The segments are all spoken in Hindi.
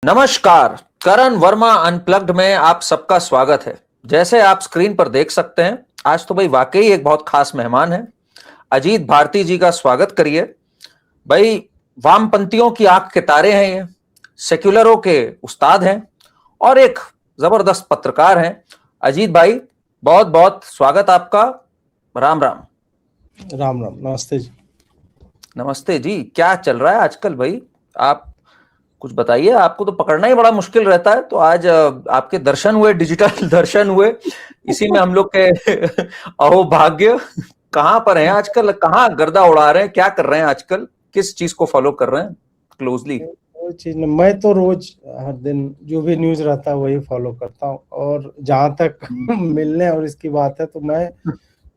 नमस्कार। करण वर्मा अनप्लग्ड में आप सबका स्वागत है। जैसे आप स्क्रीन पर देख सकते हैं, आज तो भाई वाकई एक बहुत खास मेहमान है। अजीत भारती जी का स्वागत करिए। भाई वामपंथियों की आंख के तारे हैं ये, सेक्युलरों के उस्ताद हैं और एक जबरदस्त पत्रकार हैं। अजीत भाई, बहुत बहुत स्वागत आपका। राम राम। राम राम, नमस्ते जी। नमस्ते जी। क्या चल रहा है आजकल भाई? आप कुछ बताइए। आपको तो पकड़ना ही बड़ा मुश्किल रहता है, तो आज आपके दर्शन हुए, डिजिटल दर्शन हुए। इसी में हम लोग के अहो भाग्य। कहाँ पर हैं आजकल? कहाँ गर्दा उड़ा रहे हैं? क्या कर रहे हैं आजकल? किस चीज को फॉलो कर रहे हैं क्लोजली? वो चीज मैं तो रोज हर दिन जो भी न्यूज रहता है वही फॉलो करता हूँ। और जहां तक मिलने और इसकी बात है तो मैं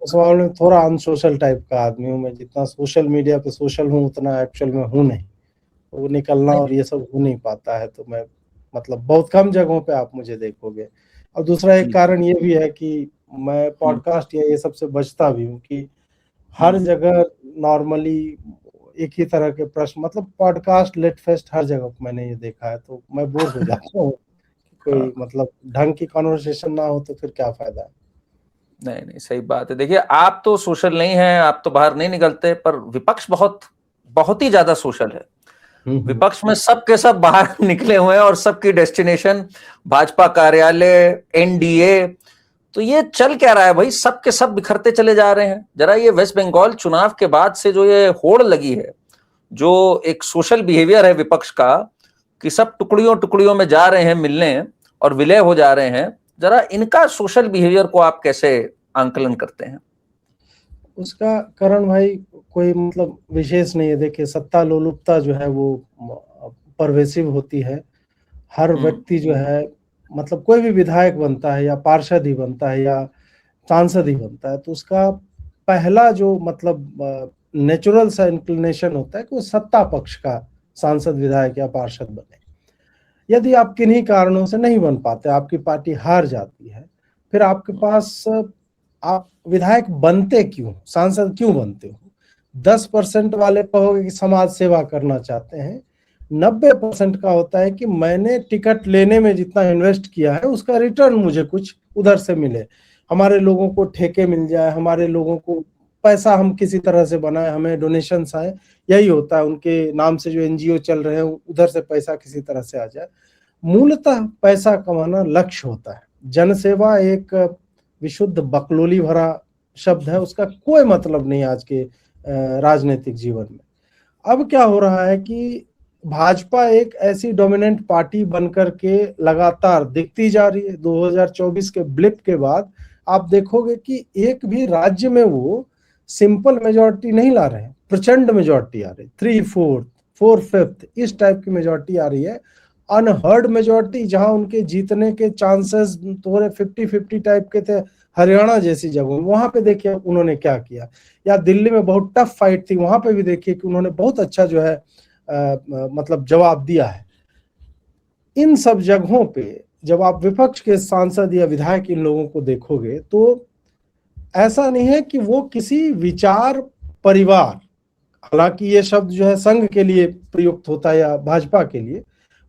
उस मामले में थोड़ा अनसोशल टाइप का आदमी हूँ। मैं जितना सोशल मीडिया पे सोशल हूँ उतना एक्चुअल में हूँ नहीं। वो निकलना और ये सब हो नहीं पाता है, तो मैं मतलब बहुत कम जगहों पे आप मुझे देखोगे। और दूसरा एक जी। कारण ये भी है कि मैं पॉडकास्ट या ये सबसे बचता भी हूँ कि हर हम्म। जगह नॉर्मली एक ही तरह के प्रश्न, मतलब पॉडकास्ट लेट फेस्ट हर जगह पे मैंने ये देखा है, तो मैं बोर हो जाता हूँ कि कोई हाँ। मतलब ढंग की कॉन्वर्सेशन ना हो तो फिर क्या फायदा है। नहीं नहीं, सही बात है। देखिए, आप तो सोशल नहीं हैं, आप तो बाहर नहीं निकलते, पर विपक्ष बहुत बहुत ही ज्यादा सोशल है। हम्म। विपक्ष में सब के सब बाहर निकले हुए हैं और सबकी डेस्टिनेशन भाजपा कार्यालय, एनडीए। तो ये चल क्या रहा है भाई? सब के सब बिखरते चले जा रहे हैं। जरा ये वेस्ट बंगाल चुनाव के बाद से जो ये होड़ लगी है, जो एक सोशल बिहेवियर है विपक्ष का, कि सब टुकड़ियों टुकड़ियों में जा रहे हैं मिलने और विलय हो जा रहे हैं, जरा इनका सोशल बिहेवियर को आप कैसे आंकलन करते हैं? उसका कारण भाई कोई मतलब विशेष नहीं है। देखिए, सत्ता लोलुपता जो है वो परवेसिव होती है। हर हम्म। व्यक्ति जो है, मतलब कोई भी विधायक बनता है या पार्षद ही बनता है या सांसद ही बनता है, तो उसका पहला जो मतलब नेचुरल सा इंक्लिनेशन होता है कि वो सत्ता पक्ष का सांसद, विधायक या पार्षद बने। यदि आप किन्हीं कारणों से नहीं बन पाते, आपकी पार्टी हार जाती है, फिर आपके पास आप विधायक बनते क्यों, सांसद क्यों बनते हो? 10% वाले कहोगे कि समाज सेवा करना चाहते हैं। 90% का होता है कि मैंने टिकट लेने में जितना इन्वेस्ट किया है उसका रिटर्न मुझे कुछ उधर से मिले, हमारे लोगों को ठेके मिल जाए, हमारे लोगों को पैसा हम किसी तरह से बनाए, हमें डोनेशन आए। यही होता है, उनके नाम से जो एनजीओ चल रहे हैं उधर से पैसा किसी तरह से आ जाए। मूलतः पैसा कमाना लक्ष्य होता है। जनसेवा एक विशुद्ध बकलोली भरा शब्द है, उसका कोई मतलब नहीं आज के राजनीतिक जीवन में। अब क्या हो रहा है कि भाजपा एक ऐसी डोमिनेंट पार्टी बनकर के लगातार दिखती जा रही है। 2024 के ब्लिप के बाद आप देखोगे कि एक भी राज्य में वो सिंपल मेजोरिटी नहीं ला रहे हैं, प्रचंड मेजोरिटी आ रही, 3/4 4/5 इस टाइप की मेजोरिटी आ रही है। अनहर्ड मेजोरिटी, जहां उनके जीतने के चांसेस थोड़े 50-50 टाइप के थे हरियाणा जैसी जगहों में, वहां पे देखिए उन्होंने क्या किया। या दिल्ली में बहुत टफ फाइट थी, वहां पे भी देखिए कि उन्होंने बहुत अच्छा जो है मतलब जवाब दिया है। इन सब जगहों पे जब आप विपक्ष के सांसद या विधायक इन लोगों को देखोगे तो ऐसा नहीं है कि वो किसी विचार परिवार, हालांकि ये शब्द जो है संघ के लिए प्रयुक्त होता है या भाजपा के लिए,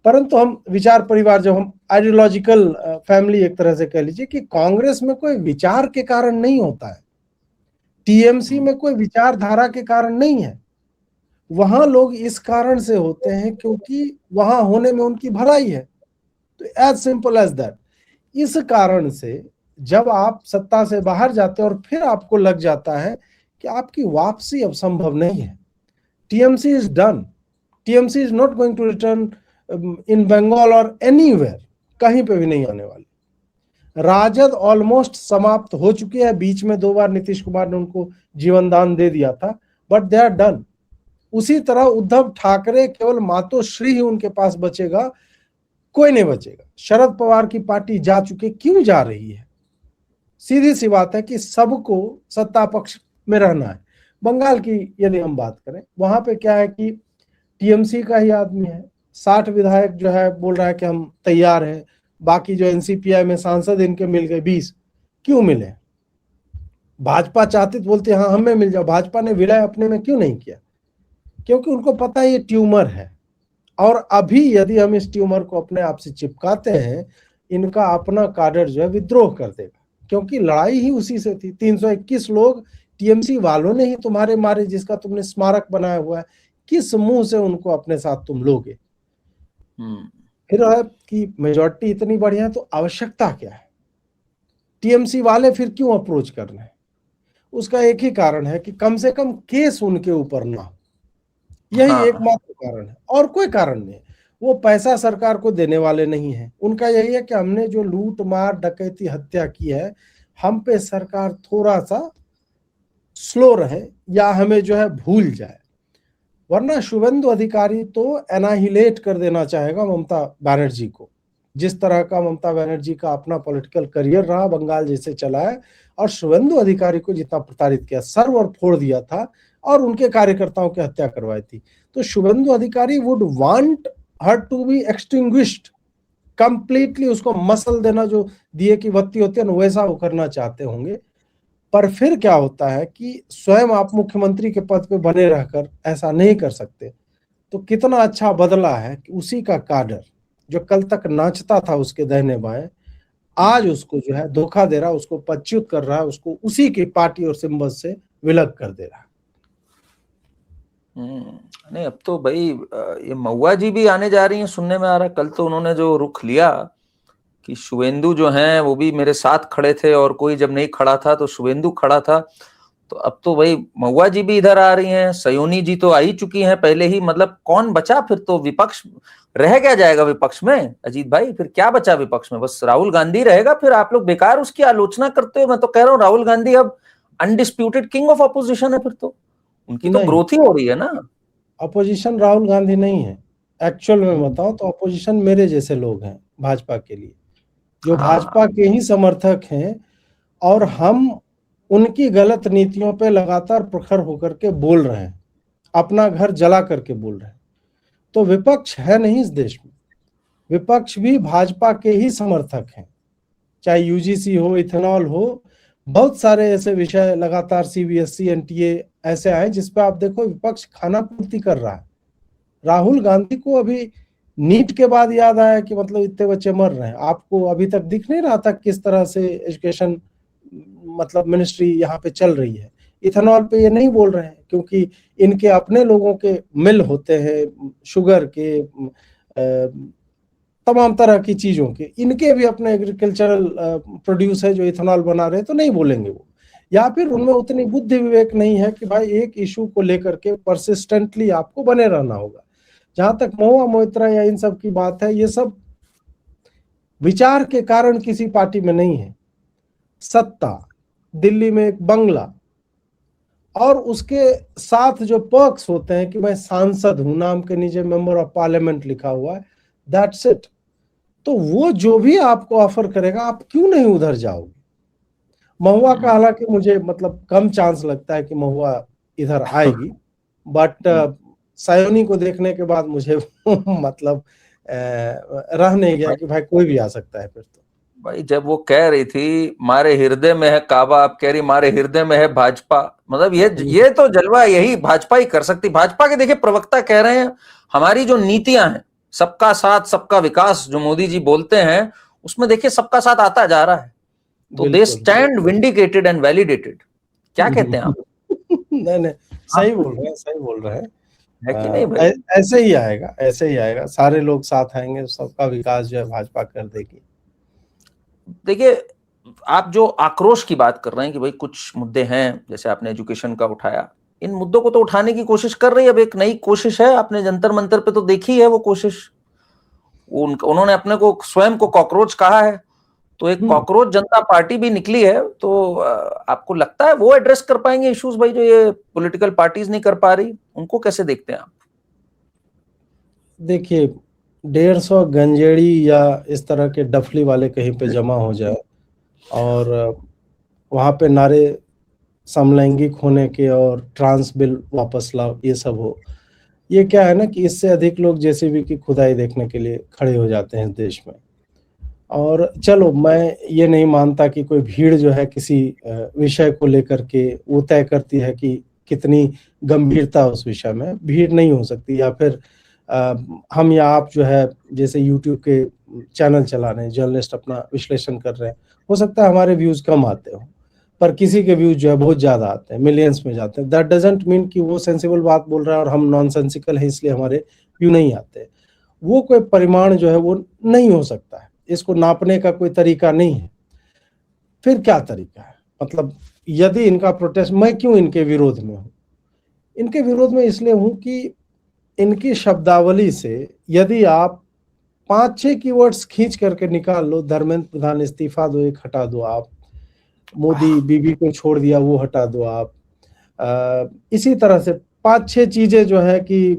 परंतु हम विचार परिवार, जब हम आइडियोलॉजिकल फैमिली एक तरह से कह लीजिए, कि कांग्रेस में कोई विचार के कारण नहीं होता है, टीएमसी में कोई विचारधारा के कारण नहीं है। वहां लोग इस कारण से होते हैं क्योंकि वहां होने में उनकी भलाई है। तो एज सिंपल एज दैट। इस कारण से जब आप सत्ता से बाहर जाते हैं और फिर आपको लग जाता है कि आपकी वापसी अब संभव नहीं है, TMC is done, TMC is not going to return in Bengal और एनीवेयर, कहीं पे भी नहीं आने वाली। राजद ऑलमोस्ट समाप्त हो चुकी है, बीच में 2 बार नीतीश कुमार ने उनको जीवन दान दे दिया था, बट दे आर डन। उसी तरह उद्धव ठाकरे केवल मातोश्री ही उनके पास बचेगा, कोई नहीं बचेगा। शरद पवार की पार्टी जा चुकी, क्यों जा रही है? सीधी सी बात है कि सबको सत्ता पक्ष में रहना है। बंगाल की यदि हम बात करें, वहां पे क्या है कि टीएमसी का ही आदमी है, 60 विधायक जो है बोल रहा है कि हम तैयार हैं। बाकी जो एनसीपीआई में सांसद इनके मिल गए 20, क्यों मिले? भाजपा चाहती तो बोलते हाँ हमें मिल जाओ। भाजपा ने विलय अपने में क्यों नहीं किया? क्योंकि उनको पता है ये ट्यूमर है। और अभी यदि हम इस ट्यूमर को अपने आप से चिपकाते हैं, इनका अपना काडर जो है विद्रोह कर देगा, क्योंकि लड़ाई ही उसी से थी। 321 लोग टीएमसी वालों ने ही तुम्हारे मारे, जिसका तुमने स्मारक बनाया हुआ है। किस मुंह से उनको अपने साथ तुम लोगे? फिर है कि मेजॉरिटी इतनी बढ़िया है तो आवश्यकता क्या है? टीएमसी वाले फिर क्यों अप्रोच कर रहे हैं? उसका एक ही कारण है कि कम से कम केस उनके ऊपर ना हो। यही एकमात्र कारण है, और कोई कारण नहीं। वो पैसा सरकार को देने वाले नहीं है। उनका यही है कि हमने जो लूट मार डकैती हत्या की है, हम पे सरकार थोड़ा सा स्लो रहे या हमें जो है भूल जाए। वरना शुभेंदु अधिकारी तो एनाहिलेट कर देना चाहेगा ममता बनर्जी को। जिस तरह का ममता बनर्जी का अपना पॉलिटिकल करियर रहा, बंगाल जैसे चला है, और शुभेंदु अधिकारी को जितना प्रताड़ित किया, सर्व और फोड़ दिया था और उनके कार्यकर्ताओं की हत्या करवाई थी, तो Suvendu Adhikari would want her to be extinguished completely. उसको मसल देना, जो दिए की बत्ती होती है ना, वैसा वो करना चाहते होंगे। पर फिर क्या होता है कि स्वयं आप मुख्यमंत्री के पद पे बने रहकर ऐसा नहीं कर सकते। तो कितना अच्छा बदला है कि उसी का काडर जो कल तक नाचता था उसके दाहिने बाएं, आज उसको जो है धोखा दे रहा है, उसको पदच्युत कर रहा है, उसको उसी की पार्टी और सिंबल से विलग कर दे रहा है। नहीं, अब तो भाई ये महुआ जी भी आने जा रही हैं, सुनने में आ रहा है। कल तो उन्होंने जो रुख लिया कि शुभेंदु जो हैं वो भी मेरे साथ खड़े थे, और कोई जब नहीं खड़ा था तो शुभेंदु खड़ा था। तो अब तो भाई महुआ जी भी इधर आ रही हैं, सयोनी जी तो आ ही चुकी हैं पहले ही। मतलब कौन बचा फिर? तो विपक्ष रह क्या जाएगा विपक्ष में अजीत भाई? फिर क्या बचा विपक्ष में? बस राहुल गांधी रहेगा। फिर आप लोग बेकार उसकी आलोचना करते हो। मैं तो कह रहा हूँ राहुल गांधी अब अनडिस्प्यूटेड किंग ऑफ अपोजिशन है। फिर तो उनकी तो ग्रोथ ही हो रही है ना। अपोजिशन राहुल गांधी नहीं है एक्चुअल में। बताओ तो अपोजिशन मेरे जैसे लोग हैं भाजपा के लिए, जो भाजपा के ही समर्थक हैं, और हम उनकी गलत नीतियों पे लगातार प्रखर होकर के बोल रहे हैं, अपना घर जला करके बोल रहे हैं। तो विपक्ष है नहीं इस देश में। विपक्ष भी भाजपा के ही समर्थक हैं, चाहे यूजीसी हो, इथेनॉल हो, बहुत सारे ऐसे विषय लगातार, सीबीएसई, एनटीए ऐसे आए जिस पे आप देखो विपक्ष खाना पूर्ति कर रहा है। राहुल गांधी को अभी नीट के बाद याद आया कि मतलब इतने बच्चे मर रहे हैं। आपको अभी तक दिख नहीं रहा था किस तरह से एजुकेशन मतलब मिनिस्ट्री यहाँ पे चल रही है? इथेनॉल पे ये नहीं बोल रहे हैं क्योंकि इनके अपने लोगों के मिल होते हैं, शुगर के, तमाम तरह की चीजों के, इनके भी अपने एग्रीकल्चरल प्रोड्यूस है जो इथेनॉल बना रहे हैं, तो नहीं बोलेंगे वो। या फिर उनमें उतनी बुद्धि विवेक नहीं है कि भाई एक इशू को लेकर के परसिस्टेंटली आपको बने रहना होगा। जहां तक महुआ मोइत्रा या इन सब की बात है, ये सब विचार के कारण किसी पार्टी में नहीं है। सत्ता, दिल्ली में एक बंगला, और उसके साथ जो पर्क्स होते हैं कि मैं सांसद हूं, नाम के नीचे मेंबर ऑफ पार्लियामेंट लिखा हुआ है, दैट्स इट। तो वो जो भी आपको ऑफर करेगा, आप क्यों नहीं उधर जाओगे? महुआ का हालांकि मुझे मतलब कम चांस लगता है कि महुआ इधर आएगी, बट सयोनी को देखने के बाद मुझे मतलब रह नहीं गया कि भाई कोई भी आ सकता है। फिर तो भाई जब वो कह रही थी मारे हृदय में है काबा, आप कह रही मारे हृदय में है भाजपा, मतलब ये तो जलवा यही भाजपा ही कर सकती। भाजपा के देखिए प्रवक्ता कह रहे हैं हमारी जो नीतियां हैं, सबका साथ सबका विकास जो मोदी जी बोलते हैं, उसमें देखिए सबका साथ आता जा रहा है। तो they stand vindicated and validated. क्या कहते हैं आप? नहीं, सही बोल रहे हैं, सही बोल रहे हैं। है कि नहीं भाई? ऐसे ही आएगा, ऐसे ही आएगा। सारे लोग साथ आएंगे, सबका विकास जो है भाजपा कर देगी। देखिए आप जो आक्रोश की बात कर रहे हैं कि भाई कुछ मुद्दे हैं, जैसे आपने एजुकेशन का उठाया, इन मुद्दों को तो उठाने की कोशिश कर रही है। अब एक नई कोशिश है, आपने जंतर मंतर पे तो देखी है वो कोशिश। उन्होंने अपने को स्वयं को कॉकरोच कहा है, तो एक कॉकरोच जनता पार्टी भी निकली है। तो आपको लगता है वो एड्रेस कर पाएंगे इश्यूज भाई, जो ये पॉलिटिकल पार्टीज नहीं कर पा रही? उनको कैसे देखते हैं आप? देखिए 150 गंजेड़ी या इस तरह के डफली वाले कहीं पे जमा हो जाए और वहां पे नारे समलैंगिक होने के और ट्रांस बिल वापस लाओ, ये सब हो, ये क्या है ना कि इससे अधिक लोग जेसीबी की खुदाई देखने के लिए खड़े हो जाते हैं इस देश में। और चलो, मैं ये नहीं मानता कि कोई भीड़ जो है किसी विषय को लेकर के वो तय करती है कि कितनी गंभीरता उस विषय में। भीड़ नहीं हो सकती, या फिर हम या आप जो है जैसे यूट्यूब के चैनल चला रहे हैं, जर्नलिस्ट अपना विश्लेषण कर रहे हैं, हो सकता है हमारे व्यूज कम आते हो, पर किसी के व्यूज जो है बहुत ज्यादा आते हैं, मिलियंस में जाते हैं। दैट डजंट मीन कि वो सेंसिबल बात बोल रहा है और हम नॉनसेंसिकल हैं इसलिए हमारे व्यू नहीं आते। वो कोई परिमाण जो है वो नहीं हो सकता है, इसको नापने का कोई तरीका नहीं है। फिर क्या तरीका है? मतलब यदि इनका प्रोटेस्ट, मैं क्यों इनके विरोध में हूं? इनके विरोध में इसलिए हूं कि इनकी शब्दावली से यदि आप 5-6 कीवर्ड्स खींच करके निकाल लो, धर्मेंद्र प्रधान इस्तीफा दो, एक हटा दो आप, मोदी बीबी को छोड़ दिया वो हटा दो आप, इसी तरह से 5-6 चीजें जो है कि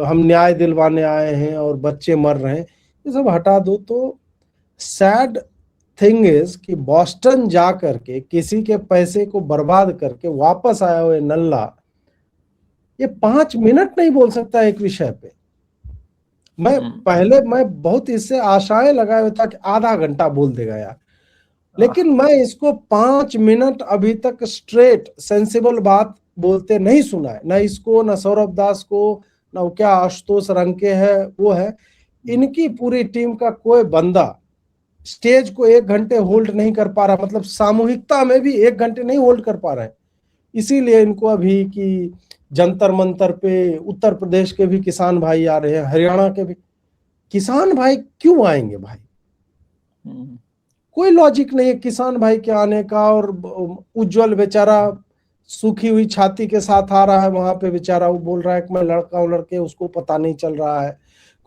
हम न्याय दिलवाने आए हैं और बच्चे मर रहे हैं, ये सब हटा दो, तो सैड थिंग इज कि बॉस्टन जा करके किसी के पैसे को बर्बाद करके वापस आया हुए नल्ला ये 5 मिनट नहीं बोल सकता एक विषय पे। मैं बहुत इससे आशाएं लगाए हुए था कि आधा घंटा बोल देगा यार, लेकिन मैं इसको 5 मिनट अभी तक स्ट्रेट सेंसिबल बात बोलते नहीं सुना है, ना इसको, ना सौरभ दास को, ना वो क्या आशुतोष रंके है वो है, इनकी पूरी टीम का कोई बंदा स्टेज को 1 घंटे होल्ड नहीं कर पा रहा, मतलब सामूहिकता में भी 1 घंटे नहीं होल्ड कर पा रहे हैं। इसीलिए इनको अभी कि जंतर मंतर पे उत्तर प्रदेश के भी किसान भाई आ रहे हैं, हरियाणा के भी किसान भाई क्यों आएंगे भाई? कोई लॉजिक नहीं है किसान भाई के आने का। और उज्जवल बेचारा सूखी हुई छाती के साथ आ रहा है वहां पे, बेचारा वो बोल रहा है कि मैं लड़का हूं, लड़के, उसको पता नहीं चल रहा है।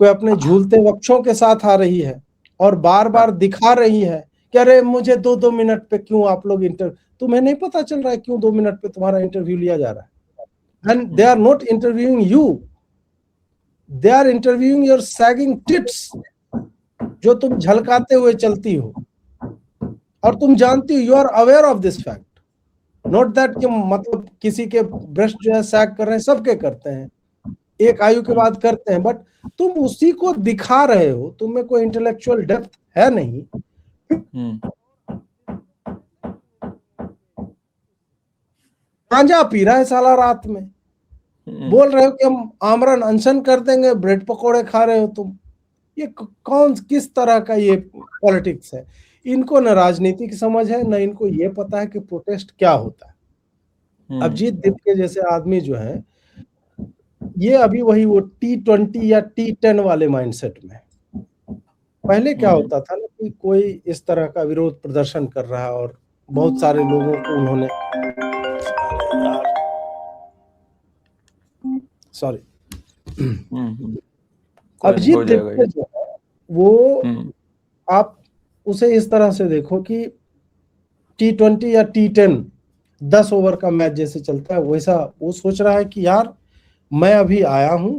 कोई अपने झूलते वक्षों के साथ आ रही है और बार बार दिखा रही है कि अरे मुझे 2-2 मिनट पे क्यों आप लोग तुम्हें नहीं पता चल रहा है क्यों 2 मिनट पे तुम्हारा इंटरव्यू लिया जा रहा है? And they are not interviewing you, they are interviewing your sagging tits जो तुम झलकाते हुए चलती हो, और तुम जानती हो, you are aware of this fact, not that कि मतलब किसी के ब्रेस्ट जो है सैग कर रहे हैं, सबके करते हैं, एक आयु के बाद करते हैं, बट तुम उसी को दिखा रहे हो, तुम में कोई इंटेलेक्चुअल डेप्थ है नहीं। गांजा पी रहा है साला रात में, बोल रहे हो कि हम आमरण अनशन कर देंगे, ब्रेड पकोड़े खा रहे हो तुम। ये कौन किस तरह का ये पॉलिटिक्स है? इनको न राजनीति की समझ है, न इनको ये पता है कि प्रोटेस्ट क्या होता है। अभिजीत दीप के जैसे आदमी जो है, ये अभी वही वो T20 या T10 वाले माइंडसेट में। पहले क्या होता था ना कि कोई इस तरह का विरोध प्रदर्शन कर रहा है और बहुत सारे लोगों को उन्होंने अभिजीत दीप जो है वो, आप उसे इस तरह से देखो कि T20 या T10 10 ओवर का मैच जैसे चलता है, वैसा वो सोच रहा है कि यार मैं अभी आया हूं,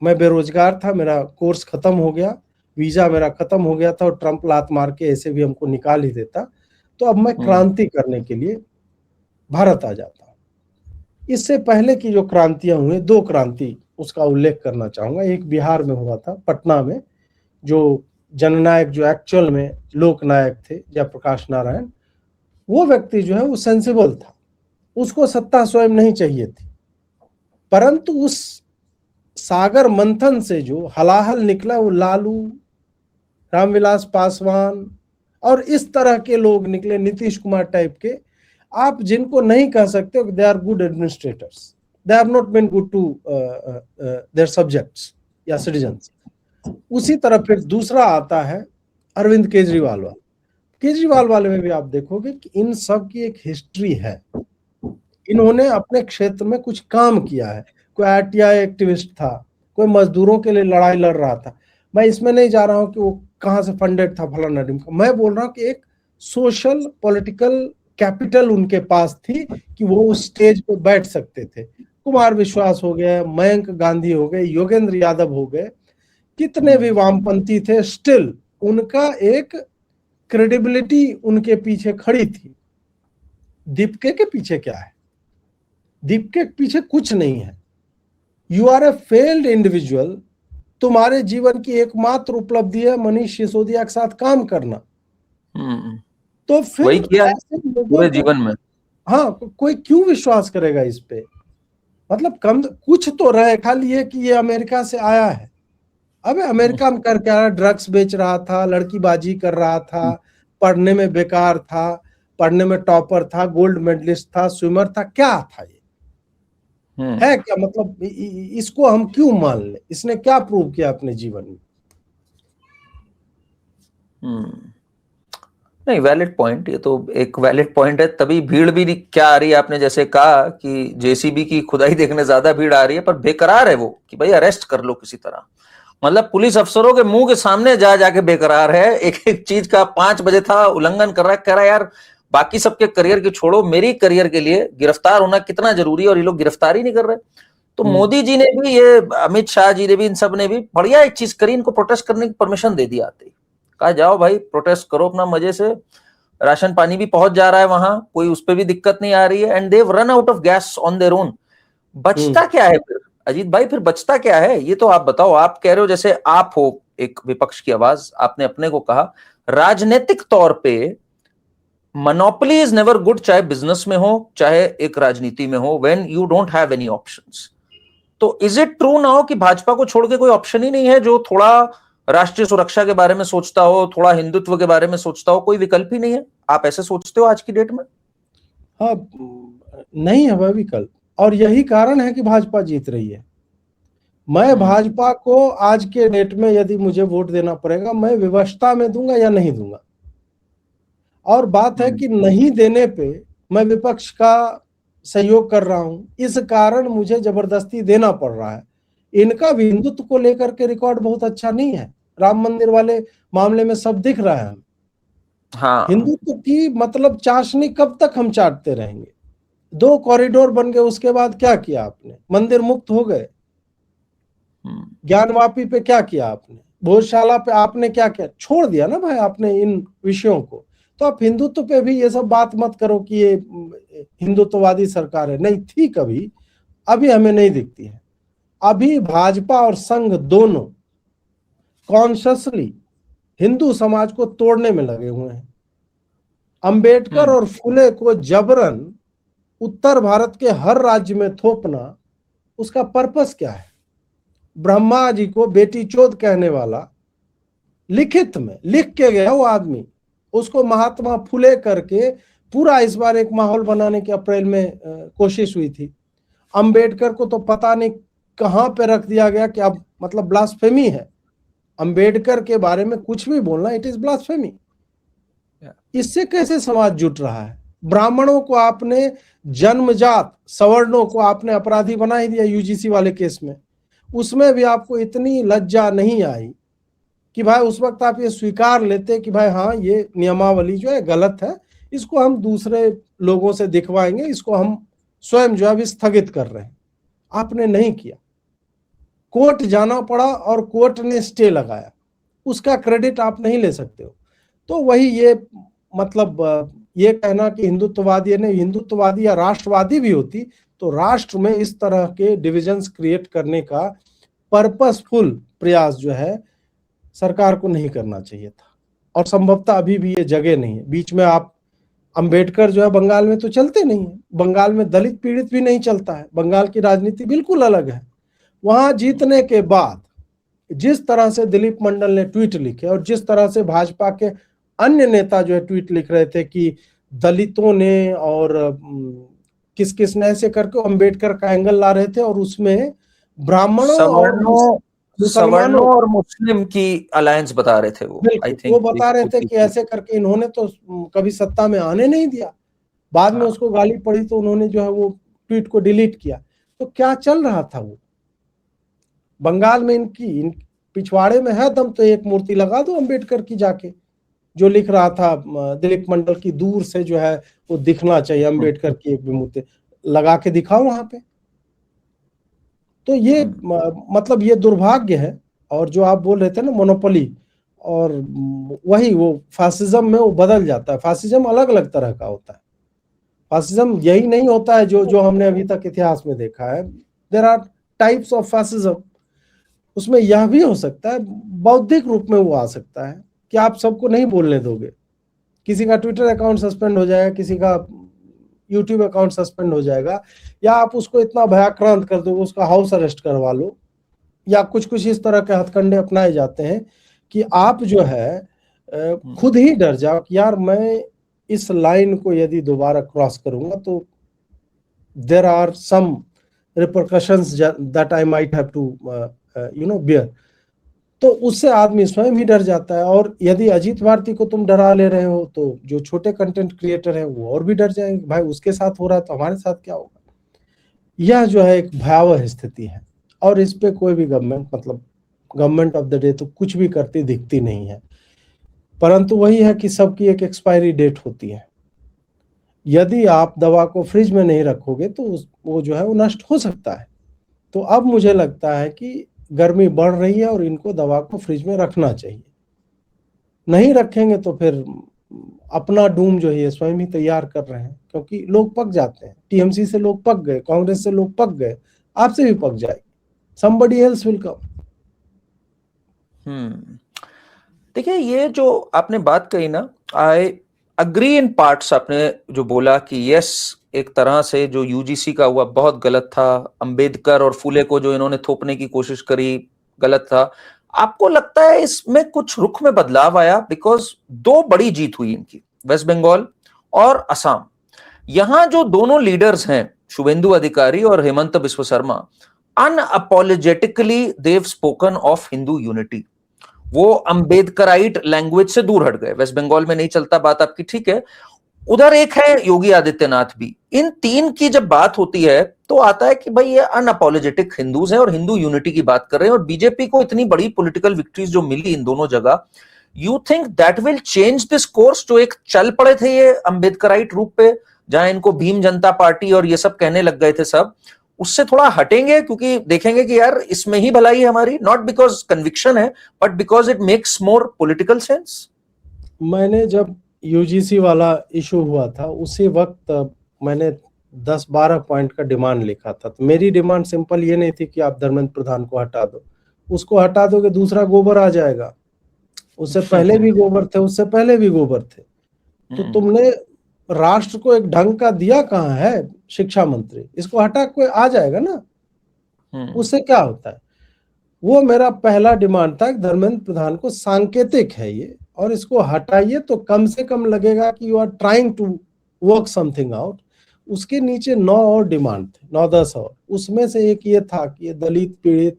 मैं बेरोजगार था, मेरा कोर्स खत्म हो गया, वीजा मेरा खत्म हो गया था और ट्रंप लात मार के ऐसे भी हमको निकाल ही देता, तो अब मैं क्रांति करने के लिए भारत आ जाता हूं। इससे पहले की जो क्रांतियां हुई, 2 क्रांति उसका उल्लेख करना चाहूंगा। एक बिहार में हुआ था, पटना में, जो जननायक जो एक्चुअल में लोकनायक थे, जयप्रकाश नारायण, वो व्यक्ति जो है वो सेंसिबल था, उसको सत्ता स्वयं नहीं चाहिए थी, परंतु उस सागर मंथन से जो हलाहल निकला वो लालू, रामविलास पासवान और इस तरह के लोग निकले, नीतीश कुमार टाइप के, आप जिनको नहीं कह सकते they are good administrators, they have not been good to their subjects या सिटीजन्स। उसी तरह फिर दूसरा आता है अरविंद केजरीवाल वाला। केजरीवाल वाले में भी आप देखोगे कि इन सब की एक हिस्ट्री है, इन्होंने अपने क्षेत्र में कुछ काम किया है। कोई आरटीआई एक्टिविस्ट था, कोई मजदूरों के लिए लड़ाई लड़ रहा था। मैं इसमें नहीं जा रहा हूं कि वो कहां से फंडेड था फलाना ढिमका, मैं बोल रहा हूं कि एक सोशल पॉलिटिकल कैपिटल उनके पास थी कि वो उस स्टेज पे बैठ सकते थे। कुमार विश्वास हो गए, मयंक गांधी हो गए, योगेंद्र यादव हो गए, कितने भी वामपंथी थे, स्टिल उनका एक क्रेडिबिलिटी उनके पीछे खड़ी थी। दीपके के पीछे क्या है? दीपके के पीछे कुछ नहीं है। You are a failed individual, तुम्हारे जीवन की एकमात्र उपलब्धि है मनीष सिसोदिया के साथ काम करना, तो फिर वही किया पूरे जीवन में। हाँ, कोई क्यों विश्वास करेगा इस पे? मतलब कम कुछ तो रहे, खाली ये कि ये अमेरिका से आया है, अबे अमेरिका में कर क्या, ड्रग्स बेच रहा था, लड़कीबाजी कर रहा था, पढ़ने में बेकार था, पढ़ने में टॉपर था, गोल्ड मेडलिस्ट था, स्विमर था, क्या था ये? है क्या? मतलब इसको हम क्यों मान ले? इसने क्या प्रूव किया अपने जीवन में? नहीं, वैलिड पॉइंट, ये तो एक वैलिड पॉइंट है। तभी भीड़ भी क्या आ रही है, आपने जैसे कहा कि जेसीबी की खुदाई देखने ज्यादा भीड़ आ रही है, पर बेकरार है वो कि भाई अरेस्ट कर लो किसी तरह। मतलब पुलिस अफसरों के मुंह के सामने जा जाके बेकरार है, एक एक चीज का 5 बजे था उल्लंघन कर रहा है, कह रहा है यार बाकी सबके करियर की छोड़ो, मेरी करियर के लिए गिरफ्तार होना कितना जरूरी है, और ये लोग गिरफ्तार ही नहीं कर रहे। तो मोदी जी ने भी, ये अमित शाह जी ने भी, इन सब ने भी बढ़िया एक चीज करी, इनको प्रोटेस्ट करने की परमिशन दे दी आते ही। कहा जाओ भाई प्रोटेस्ट करो अपना मजे से, राशन पानी भी पहुंच जा रहा है वहां, कोई उस पर भी दिक्कत नहीं आ रही है, and they run out of gas on their own. बचता क्या है फिर अजीत भाई, फिर बचता क्या है ये तो आप बताओ। आप कह रहे हो जैसे आप हो एक विपक्ष की आवाज, आपने अपने को कहा राजनीतिक तौर पे मोनोपोली इज नेवर गुड, चाहे बिजनेस में हो चाहे एक राजनीति में हो, when you don't have any options. तो इज इट ट्रू नाउ कि भाजपा को छोड़ के कोई ऑप्शन ही नहीं है जो थोड़ा राष्ट्रीय सुरक्षा के बारे में सोचता हो, थोड़ा हिंदुत्व के बारे में सोचता हो, कोई विकल्प ही नहीं है? आप ऐसे सोचते हो आज की डेट में? हाँ, नहीं है वह विकल्प, और यही कारण है कि भाजपा जीत रही है। मैं भाजपा को आज के डेट में यदि मुझे वोट देना पड़ेगा, मैं विवशता में दूंगा या नहीं दूंगा। और बात है कि नहीं देने पे मैं विपक्ष का सहयोग कर रहा हूं, इस कारण मुझे जबरदस्ती देना पड़ रहा है। इनका भी हिंदुत्व को लेकर के रिकॉर्ड बहुत अच्छा नहीं है। राम मंदिर वाले मामले में सब दिख रहा है। हाँ, हिंदुत्व की मतलब चाशनी कब तक हम चाटते रहेंगे? 2 कॉरिडोर बन गए, उसके बाद क्या किया आपने? मंदिर मुक्त हो गए। ज्ञानवापी पे क्या किया आपने? भोजशाला पे आपने क्या किया? छोड़ दिया ना भाई आपने इन विषयों को। तो आप हिंदुत्व पे भी ये सब बात मत करो कि ये हिंदुत्ववादी सरकार है, नहीं थी कभी, अभी हमें नहीं दिखती है। अभी भाजपा और संघ दोनों कॉन्शियसली हिंदू समाज को तोड़ने में लगे हुए हैं। अंबेडकर और फुले को जबरन उत्तर भारत के हर राज्य में थोपना, उसका पर्पस क्या है? ब्रह्मा जी को बेटी चोद कहने वाला लिखित में लिख के गया वो आदमी, उसको महात्मा फुले करके पूरा इस बार एक माहौल बनाने की अप्रैल में कोशिश हुई थी। अंबेडकर को तो पता नहीं कहां पे रख दिया गया कि अब मतलब ब्लास्फेमी है अंबेडकर के बारे में कुछ भी बोलना, इट इज ब्लास्फेमी। इससे कैसे समाज जुट रहा है? ब्राह्मणों को आपने जन्मजात, सवर्णों को आपने अपराधी बना ही दिया यूजीसी वाले केस में। उसमें भी आपको इतनी लज्जा नहीं आई कि भाई उस वक्त आप ये स्वीकार लेते कि भाई हाँ ये नियमावली जो है गलत है, इसको हम दूसरे लोगों से दिखवाएंगे, इसको हम स्वयं जो है स्थगित कर रहे हैं। आपने नहीं किया, कोर्ट जाना पड़ा और कोर्ट ने स्टे लगाया, उसका क्रेडिट आप नहीं ले सकते हो। तो वही ये मतलब ये कहना कि हिंदुत्ववादी नहीं, हिंदुत्ववादी या राष्ट्रवादी भी होती तो राष्ट्र में इस तरह के डिविजन्स क्रिएट करने का पर्पसफुल प्रयास जो है सरकार को नहीं करना चाहिए था। और संभवतः अभी भी ये जगह नहीं है। बीच में आप अंबेडकर जो है बंगाल में तो चलते नहीं है, बंगाल में दलित पीड़ित भी नहीं चलता है, बंगाल की राजनीति बिल्कुल अलग है। वहां जीतने के बाद जिस तरह से दिलीप मंडल ने ट्वीट लिखे और जिस तरह से भाजपा के अन्य नेता जो है ट्वीट लिख रहे थे कि दलितों ने और किस किस ने ऐसे करके अम्बेडकर का एंगल ला रहे थे, और उसमें ब्राह्मणों और मुसलमानों और मुस्लिम की अलायंस बता रहे थे वो। आई थिंक वो बता रहे थे कि ऐसे करके इन्होंने तो कभी सत्ता में आने नहीं दिया। बाद में उसको गाली पड़ी तो उन्होंने जो है वो ट्वीट को डिलीट किया। तो क्या चल रहा था वो बंगाल में? इन पिछवाड़े में है दम तो एक मूर्ति लगा दो अंबेडकर की जाके। जो लिख रहा था दिलीप मंडल की, दूर से जो है वो दिखना चाहिए अंबेडकर की एक भी मूर्ति लगा के दिखाओ वहां पे। तो ये मतलब ये दुर्भाग्य है। और जो आप बोल रहे थे ना मोनोपोली, और वही वो फासिज्म में वो बदल जाता है। फासिज्म अलग अलग तरह का होता है। फासिज्म यही नहीं होता है जो हमने अभी तक इतिहास में देखा है। There are types of fascism. उसमें यह भी हो सकता है, बौद्धिक रूप में वो आ सकता है कि आप सबको नहीं बोलने दोगे, किसी का ट्विटर अकाउंट सस्पेंड हो जाएगा, किसी का यूट्यूब अकाउंट सस्पेंड हो जाएगा, या आप उसको इतना भयाक्रांत कर दोगे, उसका हाउस अरेस्ट करवा लो या कुछ कुछ इस तरह के हथकंडे अपनाए जाते हैं कि आप जो है खुद ही डर जाओ कि यार मैं इस लाइन को यदि दोबारा क्रॉस करूंगा तो there are some repercussions that I might have to bear. तो उससे आदमी स्वयं ही डर जाता है। और यदि अजीत भारती को तुम डरा ले रहे हो तो जो छोटे कंटेंट क्रिएटर हैं वो और भी डर जाएंगे, भाई उसके साथ हो रहा है तो हमारे साथ क्या होगा। यह जो है एक भयावह स्थिति है और इस पे कोई भी गवर्नमेंट ऑफ द डे तो कुछ भी करती दिखती नहीं है। परंतु वही है कि सबकी एक एक्सपायरी डेट होती है। यदि आप दवा को फ्रिज में नहीं रखोगे तो वो जो है वो नष्ट हो सकता है। तो अब मुझे लगता है कि गर्मी बढ़ रही है और इनको दवा को फ्रिज में रखना चाहिए। नहीं रखेंगे तो फिर अपना डूम जो है स्वयं ही तैयार कर रहे हैं, क्योंकि लोग पक जाते हैं। टीएमसी से लोग पक गए, कांग्रेस से लोग पक गए, आपसे भी पक जाएगी। somebody else will come। देखिए ये जो आपने बात कही ना, आई अग्री इन पार्ट्स। आपने जो बोला कि यस एक तरह से जो यूजीसी का हुआ बहुत गलत था, अंबेडकर और फूले को जो इन्होंने थोपने की कोशिश करी गलत था। आपको लगता है इसमें कुछ रुख में बदलाव आया? बिकॉज दो बड़ी जीत हुई इनकी, वेस्ट बंगाल और असम। यहां जो दोनों लीडर्स हैं शुभेंदु अधिकारी और Hemant Biswa Sarma, unapologetically they spoken of Hindu unity. वो अंबेडकराइट लैंग्वेज से दूर हट गए। वेस्ट बंगाल में नहीं चलता बात आपकी, ठीक है। उधर एक है योगी आदित्यनाथ भी। इन तीन की जब बात होती है तो आता है कि भाई ये अनअपोलोजेटिक हिंदूज हैं और हिंदू यूनिटी की बात कर रहे हैं। और बीजेपी को इतनी बड़ी पॉलिटिकल विक्ट्रीज जो मिली इन दोनों जगह, you think that will change this course? जो एक चल पड़े थे ये अंबेडकराइट रूप पे, जहां इनको भीम जनता पार्टी और ये सब कहने लग गए थे सब, उससे थोड़ा हटेंगे क्योंकि देखेंगे कि यार इसमें ही भलाई है हमारी, नॉट बिकॉज कन्विक्शन है but because it makes more political sense? मैंने जब यूजीसी वाला इशू हुआ था उसी वक्त मैंने 10-12 पॉइंट का डिमांड लिखा था। तो मेरी डिमांड सिंपल ये नहीं थी कि आप धर्मेंद्र प्रधान को हटा दो। उसको हटा दोगे दूसरा गोबर आ जाएगा। उससे पहले भी गोबर थे, उससे पहले भी गोबर थे। तो तुमने राष्ट्र को एक ढंग का दिया कहाँ है शिक्षा मंत्री? इसको हटा कोई आ जाएगा ना, उससे क्या होता है? वो मेरा पहला डिमांड था कि धर्मेंद्र प्रधान को सांकेतिक है ये, और इसको हटाइए तो कम से कम लगेगा कि you are trying to work something out. उसके नीचे 9 और डिमांड थे, 9-10 और। उसमें से एक ये था कि ये दलित, पीड़ित,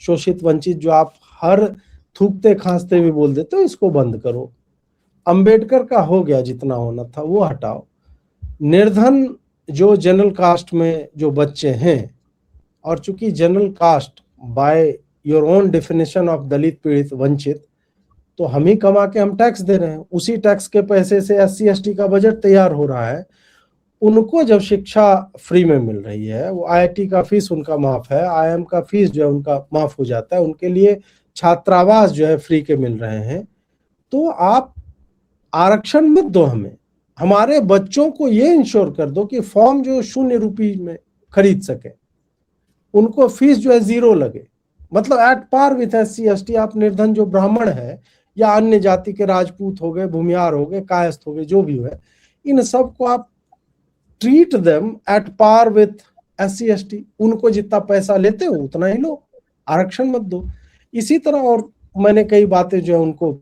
शोषित, वंचित जो आप हर थूकते खांसते भी बोल देते हो, इसको बंद करो। अंबेडकर का हो गया, जितना होना था वो हटाओ। निर्धन जो जनरल कास्ट में जो बच्चे हैं, और चूंकि general caste by your own definition of Dalit, पीड़ित, वंचित, तो हम ही कमा के हम टैक्स दे रहे हैं। उसी टैक्स के पैसे से SC ST का बजट तैयार हो रहा है। उनको जब शिक्षा फ्री में मिल रही है, वो IIT का फीस उनका माफ है, IIM का फीस जो है उनका माफ हो जाता है, उनके लिए छात्रावास जो है फ्री के मिल रहे हैं, तो आप आरक्षण मत दो हमें। हमारे बच्चों को ये इंश्योर कर दो कि फॉर्म जो 0 रुपये में खरीद सके, उनको फीस जो है 0 लगे, मतलब at par with SC ST। आप निर्धन जो ब्राह्मण है या अन्य जाति के राजपूत हो गए, भूमिहार हो गए, कायस्थ हो गए, जो भी है, इन सब को आप treat them at par with SC ST। उनको जितना पैसा लेते हो उतना ही लो, आरक्षण मत दो। इसी तरह और मैंने कई बातें जो है उनको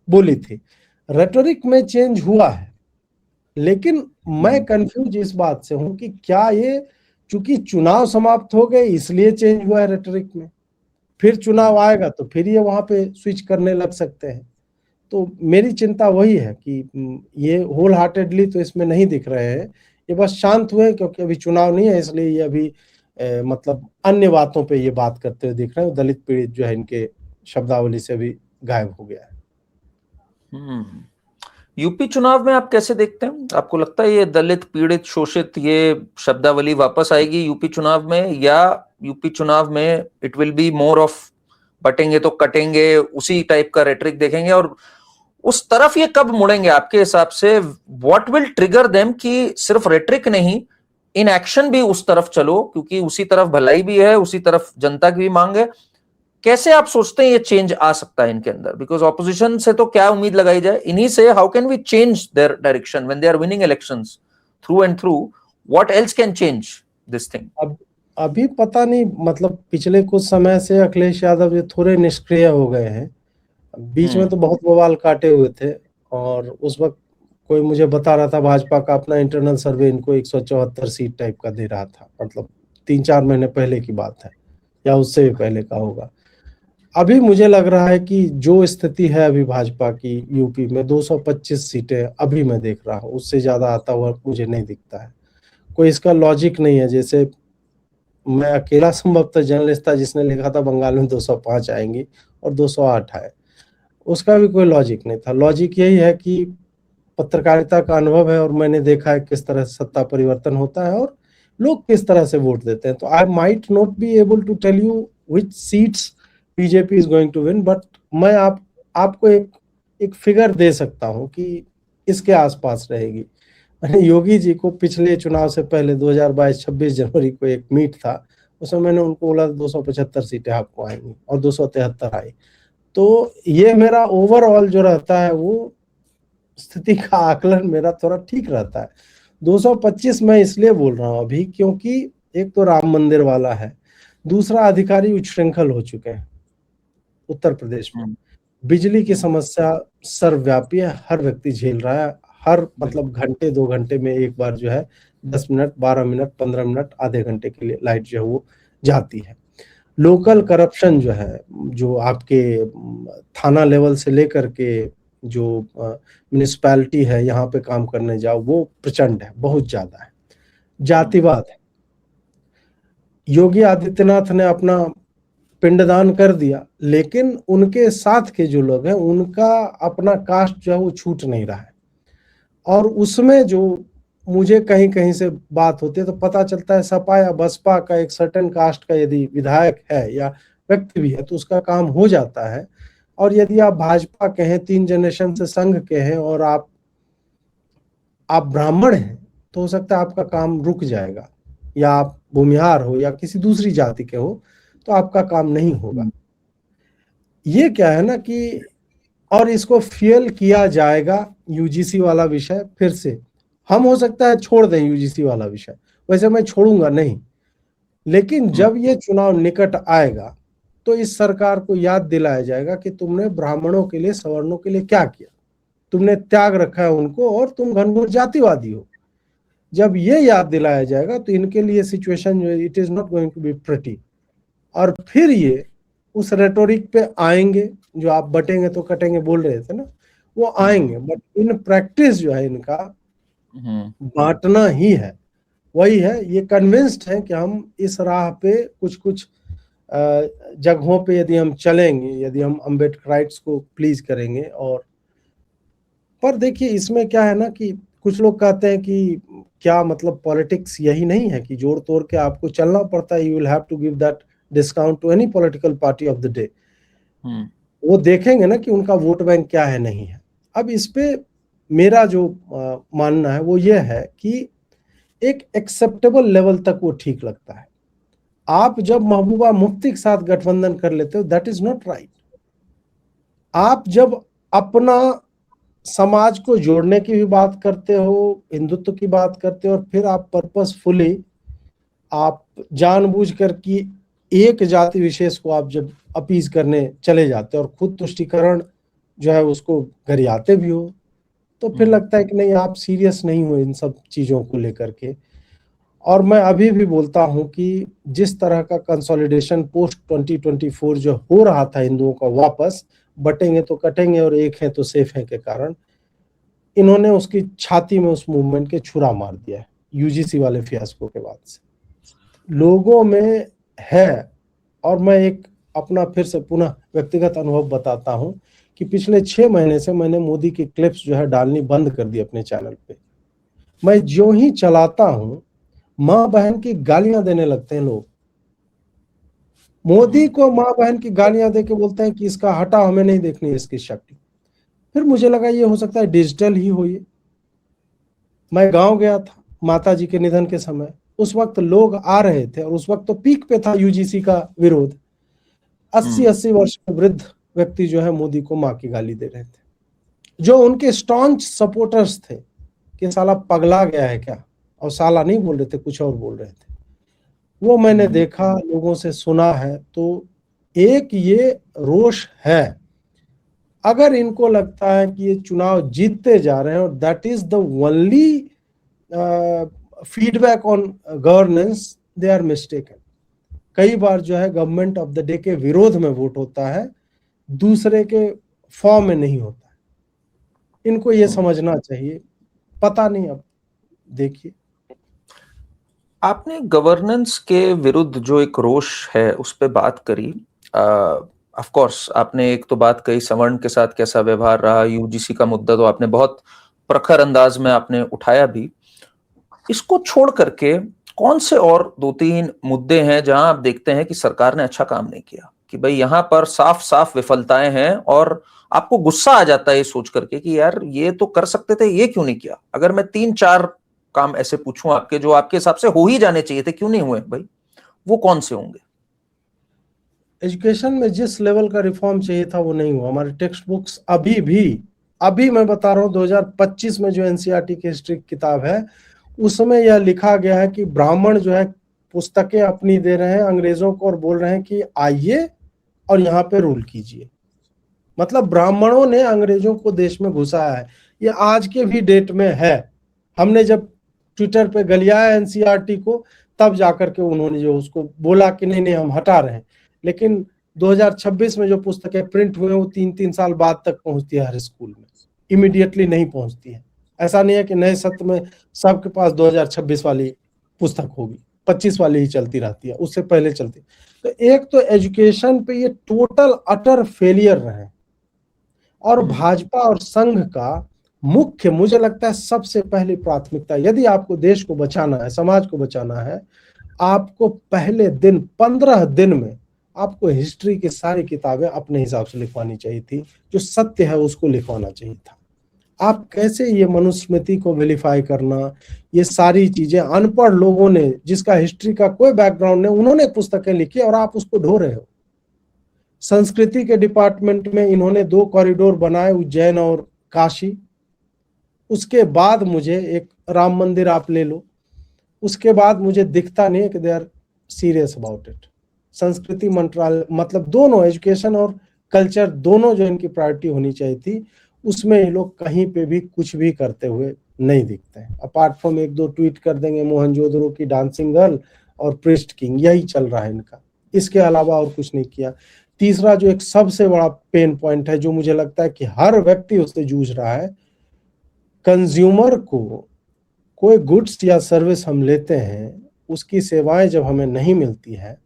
बोली थी। रेटोरिक में चेंज हुआ है, लेकिन मैं कंफ्यूज इस बात से हूं कि क्या ये चूंकि चुनाव समाप्त हो गए इसलिए चेंज हुआ है रेटोरिक में, फिर चुनाव आएगा तो फिर ये वहां पे स्विच करने लग सकते हैं। तो मेरी चिंता वही है कि ये होल हार्टेडली तो इसमें नहीं दिख रहे हैं, ये बस शांत हुए क्योंकि अभी चुनाव नहीं है, इसलिए ये अभी मतलब अन्य बातों पे ये बात करते हुए दिख रहे हैं। दलित पीड़ित जो है इनके शब्दावली से भी गायब हो गया है। यूपी चुनाव में आप कैसे देखते हैं? आपको लगता है ये दलित, पीड़ित, शोषित, ये शब्दावली वापस आएगी यूपी चुनाव में, या यूपी चुनाव में it will be more of बटेंगे तो कटेंगे, उसी टाइप का रेटरिक देखेंगे? और उस तरफ ये कब मुड़ेंगे आपके हिसाब से? व्हाट विल ट्रिगर देम कि सिर्फ रेटरिक नहीं, इन एक्शन भी उस तरफ चलो, क्योंकि उसी तरफ भलाई भी है, उसी तरफ जनता की भी मांग है। कैसे आप सोचते हैं ये चेंज आ सकता है इनके अंदर? बिकॉज ऑपोजिशन से तो क्या उम्मीद लगाई जाए, इन्हीं से how can we change their direction when they are winning elections through and through? What else can change this thing? अभी पता नहीं, मतलब पिछले कुछ समय से अखिलेश यादव जी थोड़े निष्क्रिय हो गए हैं। बीच में तो बहुत बवाल काटे हुए थे, और उस वक्त कोई मुझे बता रहा था भाजपा का अपना इंटरनल सर्वे इनको 174 सीट टाइप का दे रहा था, मतलब 3-4 महीने पहले की बात है, या उससे भी पहले का होगा। अभी मुझे लग रहा है कि जो स्थिति है अभी भाजपा की यूपी में 225 सीटें अभी मैं देख रहा हूँ, उससे ज्यादा आता हुआ मुझे नहीं दिखता है। कोई इसका लॉजिक नहीं है। जैसे मैं अकेला संभवतः जर्नलिस्ट था जिसने लिखा था बंगाल में 205 आएंगी और 208 आए, उसका भी कोई लॉजिक नहीं था। लॉजिक यही है कि पत्रकारिता का अनुभव है और मैंने देखा है किस तरह से सत्ता परिवर्तन होता है और लोग किस तरह से वोट देते हैं। तो I might not be able to tell you which seats BJP is going to win, but मैं आपको एक फिगर दे सकता हूं कि इसके आसपास रहेगी। मैंने योगी जी को पिछले चुनाव से पहले 2022 26 जनवरी को एक मीट था, उसमें मैंने उनको बोला 275 सीटें आपको आएंगी और 273 आई। तो ये मेरा ओवरऑल जो रहता है वो स्थिति का आकलन मेरा थोड़ा ठीक रहता है। 225 मैं इसलिए बोल रहा हूं अभी क्योंकि एक तो राम मंदिर वाला है, दूसरा अधिकारी उच्छृंखल हो चुके हैं उत्तर प्रदेश में। बिजली की समस्या सर्वव्यापी है, हर व्यक्ति झेल रहा है। हर मतलब घंटे 2 घंटे में एक बार जो है 10 मिनट 12 मिनट 15 मिनट आधे घंटे के लिए लाइट जो है वो जाती है। लोकल करप्शन जो है, जो आपके थाना लेवल से लेकर के जो म्यूनिसपैलिटी है यहाँ पे काम करने जाओ, वो प्रचंड है, बहुत ज्यादा है। जातिवाद है। योगी आदित्यनाथ ने अपना पिंडदान कर दिया, लेकिन उनके साथ के जो लोग हैं उनका अपना कास्ट जो है वो छूट नहीं रहा है। और उसमें जो मुझे कहीं कहीं से बात होती है तो पता चलता है सपा या बसपा का एक सर्टेन कास्ट का यदि विधायक है या व्यक्ति भी है तो उसका काम हो जाता है। और यदि आप भाजपा के हैं, 3 जनरेशन से संघ के हैं और आप ब्राह्मण हैं तो हो सकता है आपका काम रुक जाएगा, या आप भूमिहार हो या किसी दूसरी जाति के हो तो आपका काम नहीं होगा। ये क्या है ना कि, और इसको फेल किया जाएगा यूजीसी वाला विषय फिर से। हम हो सकता है छोड़ दें यूजीसी वाला विषय, वैसे मैं छोड़ूंगा नहीं, लेकिन जब ये चुनाव निकट आएगा तो इस सरकार को याद दिलाया जाएगा कि तुमने ब्राह्मणों के लिए, सवर्णों के लिए क्या किया, तुमने त्याग रखा है उनको और तुम घनघोर जातिवादी हो। जब ये याद दिलाया जाएगा तो इनके लिए सिचुएशन जो it is not going to be pretty, और फिर ये उस रेटोरिक पे आएंगे जो आप बटेंगे तो कटेंगे बोल रहे थे ना, वो आएंगे। बट इन प्रैक्टिस जो है इनका बांटना ही है, वही है। ये कन्विंस्ड है कि हम इस राह पे कुछ कुछ जगहों पे यदि हम चलेंगे, यदि हम अम्बेडकराइट्स को प्लीज करेंगे। और पर देखिए इसमें क्या है ना कि कुछ लोग कहते हैं कि क्या मतलब पॉलिटिक्स यही नहीं है कि जोड़ तोड़ के आपको चलना पड़ता है, you will have to give that discount to any political party of the day. वो देखेंगे ना कि उनका वोट बैंक क्या है, नहीं है। अब इस पे मेरा जो मानना है वो ये है कि एक एक्सेप्टेबल लेवल तक वो ठीक लगता है। आप जब महबूबा मुफ्ती के साथ गठबंधन कर लेते हो, दैट इज नॉट राइट। आप जब अपना समाज को जोड़ने की भी बात करते हो, हिंदुत्व की बात करते हो, और फिर आप पर्पसफुली आप जानबूझ कर कि एक जाति विशेष को आप जब अपीज करने चले जाते हो और खुद तुष्टीकरण जो है उसको गरियाते भी हो, तो फिर लगता है कि नहीं, आप सीरियस नहीं हो इन सब चीजों को लेकर के। और मैं अभी भी बोलता हूं कि जिस तरह का कंसोलिडेशन पोस्ट 2024 जो हो रहा था हिंदुओं का वापस, बटेंगे तो कटेंगे और एक है तो सेफ है के कारण, इन्होंने उसकी छाती में उस मूवमेंट के छुरा मार दिया है यूजीसी वाले फियास्को के बाद से लोगों में है। और मैं एक अपना फिर से पुनः व्यक्तिगत अनुभव बताता हूं कि पिछले 6 महीने से मैंने मोदी की क्लिप्स जो है डालनी बंद कर दी अपने चैनल पे। मैं जो ही चलाता हूं माँ बहन की गालियां देने लगते हैं लोग। मोदी को माँ बहन की गालियां दे के बोलते हैं कि इसका हटा, हमें नहीं देखनी इसकी शक्ति। फिर मुझे लगा ये हो सकता है डिजिटल ही हो। ये मैं गांव गया था माता जी के निधन के समय, उस वक्त लोग आ रहे थे और उस वक्त तो पीक पे था यूजीसी का विरोध। 80-80 वर्ष के वृद्ध व्यक्ति जो है मोदी को माँ की गाली दे रहे थे। जो उनके स्टॉन्च सपोर्टर्स थे कि साला पगला गया है क्या, और साला नहीं बोल रहे थे, कुछ और बोल रहे थे, वो मैंने देखा, लोगों से सुना है। तो एक ये रोष है। अगर इनको लगता है कि ये चुनाव जीतते जा रहे हैं और that is the only feedback on governance, they are mistaken. कई बार जो है गवर्नमेंट ऑफ द डे के विरोध में वोट होता है, दूसरे के फॉर्म में नहीं होता है। इनको ये समझना चाहिए। पता नहीं, अब देखिए। आपने गवर्नेंस के विरुद्ध जो एक रोष है उस पे बात करी। ऑफ कोर्स आपने एक तो बात कही सवर्ण के साथ कैसा व्यवहार रहा, यूजीसी का मुद्दा तो आपने बहुत प्रखर अंदाज में आपने उठाया भी। इसको छोड़ करके कौन से और दो तीन मुद्दे हैं जहां आप देखते हैं कि सरकार ने अच्छा काम नहीं किया, कि भाई यहां पर साफ साफ विफलताएं हैं और आपको गुस्सा आ जाता है ये सोच करके कि यार ये तो कर सकते थे, ये क्यों नहीं किया? अगर मैं 3-4 काम ऐसे पूछूं आपके जो आपके हिसाब से हो ही जाने चाहिए थे, क्यों नहीं हुए भाई, वो कौन से होंगे? एजुकेशन में जिस लेवल का रिफॉर्म चाहिए था वो नहीं हुआ। हमारे टेक्स्ट बुक्स अभी मैं बता रहा हूँ 2025 में जो एनसीईआरटी की हिस्ट्री किताब है, उसमें यह लिखा गया है कि ब्राह्मण जो है पुस्तकें अपनी दे रहे हैं अंग्रेजों को और बोल रहे हैं कि आइए और यहाँ पे रूल कीजिए। मतलब ब्राह्मणों ने अंग्रेजों को देश में घुसाया है। ये आज के भी डेट में है। हमने जब ट्विटर पे गलियाया एनसीईआरटी को, तब जाकर के उन्होंने जो उसको बोला कि नहीं नहीं हम हटा रहे हैं। लेकिन 2026 में जो पुस्तकें प्रिंट हुए वो 3-3 साल बाद तक पहुंचती है हर स्कूल में, इमीडिएटली नहीं पहुंचती है। ऐसा नहीं है कि नए सत्र में सबके पास 2026 वाली पुस्तक होगी, 25 वाली ही चलती रहती है, उससे पहले चलती। तो एक तो एजुकेशन पे ये टोटल अटर फेलियर रहे। और भाजपा और संघ का मुख्य, मुझे लगता है सबसे पहली प्राथमिकता, यदि आपको देश को बचाना है, समाज को बचाना है, आपको पहले दिन 15 दिन में आपको हिस्ट्री की सारी किताबें अपने हिसाब से लिखवानी चाहिए थी। जो सत्य है उसको लिखवाना चाहिए था। आप कैसे ये मनुस्मृति को विलिफाई करना, ये सारी चीजें अनपढ़ लोगों ने, जिसका हिस्ट्री का कोई बैकग्राउंड नहीं, उन्होंने पुस्तकें लिखी और आप उसको ढो रहे हो। संस्कृति के डिपार्टमेंट में इन्होंने 2 कॉरिडोर बनाए, उज्जैन और काशी। उसके बाद मुझे एक राम मंदिर आप ले लो, उसके बाद मुझे दिखता नहीं है कि they are serious about it. संस्कृति मंत्रालय, मतलब दोनों एजुकेशन और कल्चर दोनों जो इनकी प्रायोरिटी होनी चाहिए थी, उसमें ये लोग कहीं पे भी कुछ भी करते हुए नहीं दिखते हैं। अपार्ट फ्रॉम 1-2 ट्वीट कर देंगे मोहनजोदड़ो की डांसिंग गर्ल और प्रिस्ट किंग, यही चल रहा है इनका। इसके अलावा और कुछ नहीं किया। तीसरा जो एक सबसे बड़ा पेन पॉइंट है, जो मुझे लगता है कि हर व्यक्ति उससे जूझ रहा है, कंज्यूमर को कोई गुड्स या सर्विस हम लेते हैं, उसकी सेवाएं जब हमें नहीं मिलती है,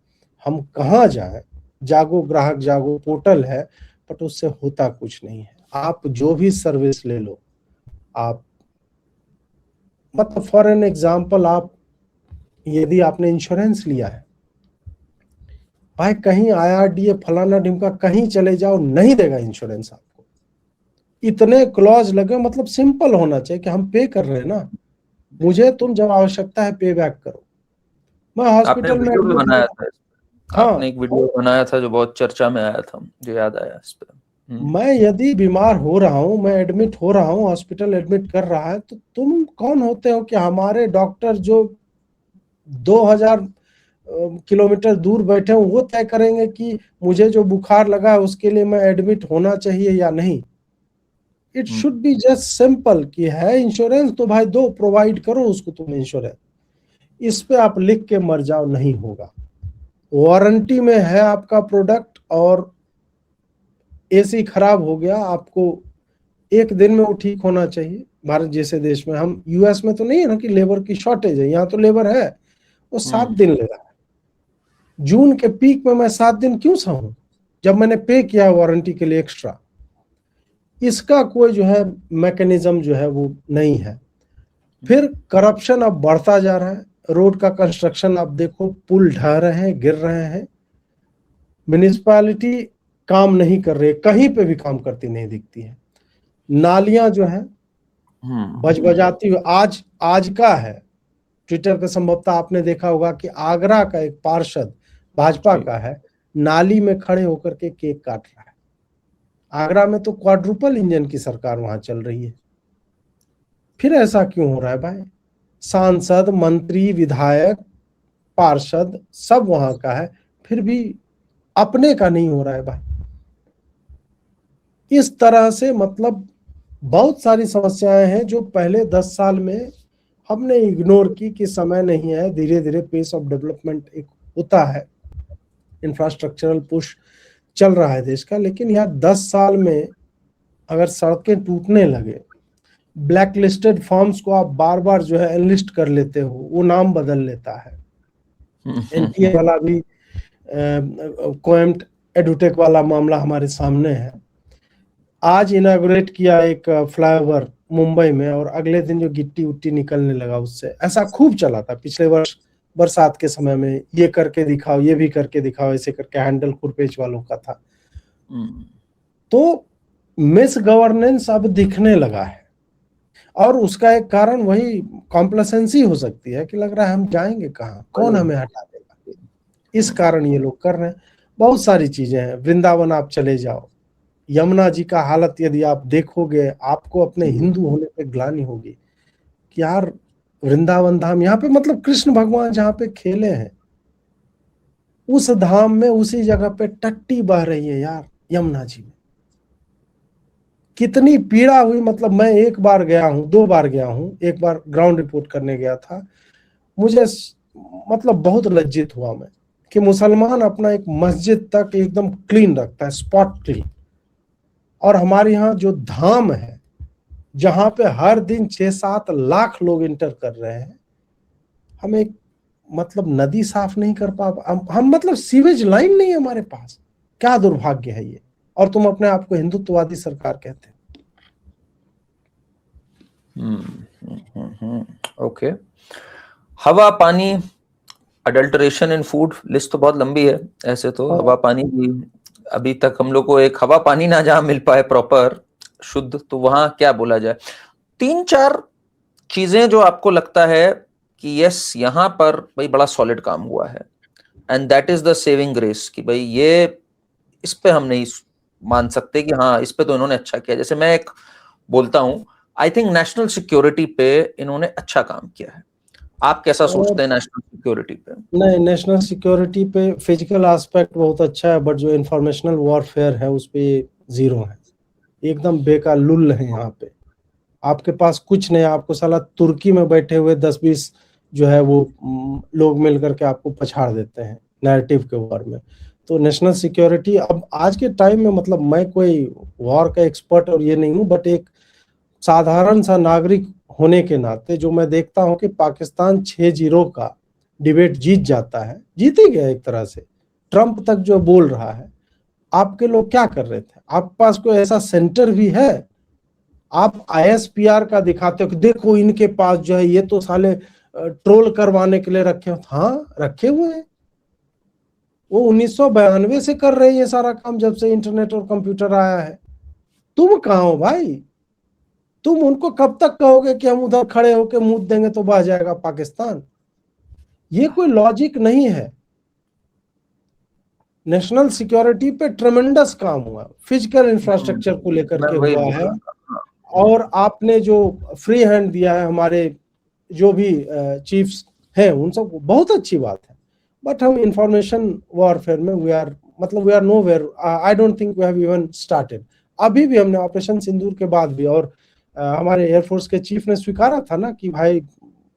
हम कहाँ जाएं? जागो ग्राहक जागो पोर्टल है, बट उससे होता कुछ नहीं है। आप जो भी सर्विस ले लो, आप मतलब फॉर एन एग्जाम्पल, आप यदि आपने इंश्योरेंस लिया है, भाई कहीं IRDA फलाना ढिमका कहीं चले जाओ, नहीं देगा इंश्योरेंस आपको। इतने क्लॉज लगे, मतलब सिंपल होना चाहिए कि हम पे कर रहे हैं ना, मुझे तुम जब आवश्यकता है पे बैक करो। मैं आपने हॉस्पिटल में वीडियो भी एडमिट बनाया हूँ। था आपने हाँ, एक वीडियो बनाया था जो बहुत चर्चा में आया था, जो याद आया इस पे। मैं यदि बीमार हो रहा हूँ, मैं एडमिट हो रहा हूँ, हॉस्पिटल एडमिट कर रहा है, तो तुम कौन होते हो कि हमारे डॉक्टर जो 2000 किलोमीटर दूर बैठे हो वो तय करेंगे कि मुझे जो बुखार लगा है उसके लिए मैं एडमिट होना चाहिए या नहीं। It should be just simple कि है इंश्योरेंस तो भाई दो, प्रोवाइड करो उसको तुम इंश्योरेंस। इस पे आप लिख के मर जाओ, नहीं होगा। वारंटी में है आपका प्रोडक्ट, और एसी खराब हो गया, आपको 1 दिन में वो ठीक होना चाहिए। भारत जैसे देश में, हम यूएस में तो नहीं है ना कि लेबर की शॉर्टेज है, यहाँ तो लेबर है, वो 7 दिन ले रहा है। जून के पीक में मैं 7 दिन क्यों सहूं जब मैंने पे किया वारंटी के लिए एक्स्ट्रा? इसका कोई जो है मैकेनिज्म जो है वो नहीं है। फिर करप्शन अब बढ़ता जा रहा है। रोड का कंस्ट्रक्शन आप देखो, पुल ढह रहे हैं, गिर रहे हैं। म्युनिसिपैलिटी काम नहीं कर रही, कहीं पे भी काम करती नहीं दिखती है। नालियां जो है बजबजाती हुई, आज का है, ट्विटर पे संभवतः आपने देखा होगा कि आगरा का एक पार्षद भाजपा का है, नाली में खड़े होकर के केक काट रहा है। आगरा में तो क्वाड्रुपल इंजन की सरकार वहां चल रही है। फिर ऐसा क्यों हो रहा है भाई? सांसद, मंत्री, विधायक पार्षद सब वहां का है, फिर भी अपने का नहीं हो रहा है भाई। इस तरह से मतलब बहुत सारी समस्याएं हैं जो पहले 10 साल में हमने इग्नोर की कि समय नहीं है। धीरे धीरे पेस ऑफ डेवलपमेंट एक होता है, इंफ्रास्ट्रक्चरल पुश चल रहा है देश का, लेकिन यार 10 साल में अगर सड़कें टूटने लगे, ब्लैक लिस्टेड फॉर्म्स को आप बार बार जो है एनलिस्ट कर लेते हो, वो नाम बदल लेता है। एनटीए वाला भी कोएम्ट एडुटेक वाला मामला हमारे सामने है। आज इनॉग्रेट किया एक फ्लाईओवर मुंबई में, और अगले दिन जो गिट्टी उट्टी निकलने लगा उससे, ऐसा खूब चला था पिछले वर्ष बरसात के समय में, ये करके दिखाओ, ये भी करके दिखाओ, ऐसे करके हैंडल कुरपेच वालों का था। तो मिस गवर्नेंस अब दिखने लगा है, और उसका एक कारण वही कॉम्प्लेसेंसी हो सकती है कि लग रहा है हम जाएंगे कहाँ, कौन हमें हटा देगा, इस कारण ये लोग कर रहे हैं। बहुत सारी चीजें हैं। वृंदावन आप चले जाओ, यमुना जी का हालत यदि आप देखोगे, आपको अपने हिंदू होने पे ग्लानि होगी कि यार वृंदावन धाम, यहाँ पे मतलब कृष्ण भगवान जहाँ पे खेले हैं, उस धाम में उसी जगह पे टट्टी बह रही है यार, यमुना जी में। कितनी पीड़ा हुई। मतलब मैं एक बार गया हूँ, 2 बार गया हूँ, एक बार ग्राउंड रिपोर्ट करने गया था, मुझे मतलब बहुत लज्जित हुआ मैं कि मुसलमान अपना एक मस्जिद तक एकदम क्लीन रखता है, स्पॉट क्लीन, और हमारे यहाँ जो धाम है जहां पे हर दिन 6-7 लाख लोग इंटर कर रहे हैं, हम एक मतलब नदी साफ नहीं कर पा, हम मतलब सीवेज लाइन नहीं है हमारे पास। क्या दुर्भाग्य है ये, और तुम अपने आप को हिंदुत्ववादी सरकार कहते हो। ओके, हवा पानी, अडल्टरेशन इन फूड, लिस्ट तो बहुत लंबी है ऐसे तो। हवा पानी भी अभी तक हम लोग को एक हवा पानी ना जहां मिल पाए प्रॉपर शुद्ध, तो वहां क्या बोला जाए। 3-4 चीजें जो आपको लगता है कि यस यहां पर भाई बड़ा सॉलिड काम हुआ है, and that is the saving grace, कि भाई ये इस पे हम नहीं मान सकते कि हाँ इस पे तो इन्होंने अच्छा किया। जैसे मैं एक बोलता हूं, आई थिंक नेशनल सिक्योरिटी पे इन्होंने अच्छा काम किया है। आप कैसा सोचते हैं नेशनल सिक्योरिटी पे? नहीं, नेशनल सिक्योरिटी पे फिजिकल एस्पेक्ट बहुत अच्छा है, बट जो इंफॉर्मेशनल वॉरफेयर है उस पे जीरो है, एकदम बेकार लुल है। यहाँ पे आपके पास कुछ नहीं, आपको साला तुर्की में बैठे हुए 10-20 जो है वो लोग मिल करके आपको पछाड़ देते हैं नैरेटिव के वॉर में। तो नेशनल सिक्योरिटी अब आज के टाइम में, मतलब मैं कोई वॉर का एक्सपर्ट और ये नहीं हूँ, बट एक साधारण सा नागरिक होने के नाते जो मैं देखता हूँ कि पाकिस्तान 6-0 का डिबेट जीत जाता है, जीत ही गया एक तरह से, ट्रंप तक जो बोल रहा है। आपके लोग क्या कर रहे थे? आपके पास कोई ऐसा सेंटर भी है? आप ISPR का दिखाते हो कि देखो इनके पास जो है, ये तो साले ट्रोल करवाने के लिए रखे हो। हाँ, रखे हुए हैं। वो 1992 से कर रहे हैं ये सारा काम, जब से इंटरनेट और कंप्यूटर आया है। तुम कहाँ हो भाई? तुम उनको कब तक कहोगे कि हम उधर खड़े होकर मुंह देंगे तो बह जाएगा पाकिस्तान? ये कोई लॉजिक नहीं है। नेशनल सिक्योरिटी पे ट्रेमेंडस काम हुआ, फिजिकल इंफ्रास्ट्रक्चर को लेकर के हुआ है, और आपने जो फ्री हैंड दिया है हमारे जो भी चीफ्स हैं उन सबको, बहुत अच्छी बात है। बट हम इंफॉर्मेशन वॉरफेयर में we are nowhere, I don't think we have even started. अभी भी हमने ऑपरेशन सिंदूर के बाद भी, और हमारे एयरफोर्स के चीफ ने स्वीकारा था ना कि भाई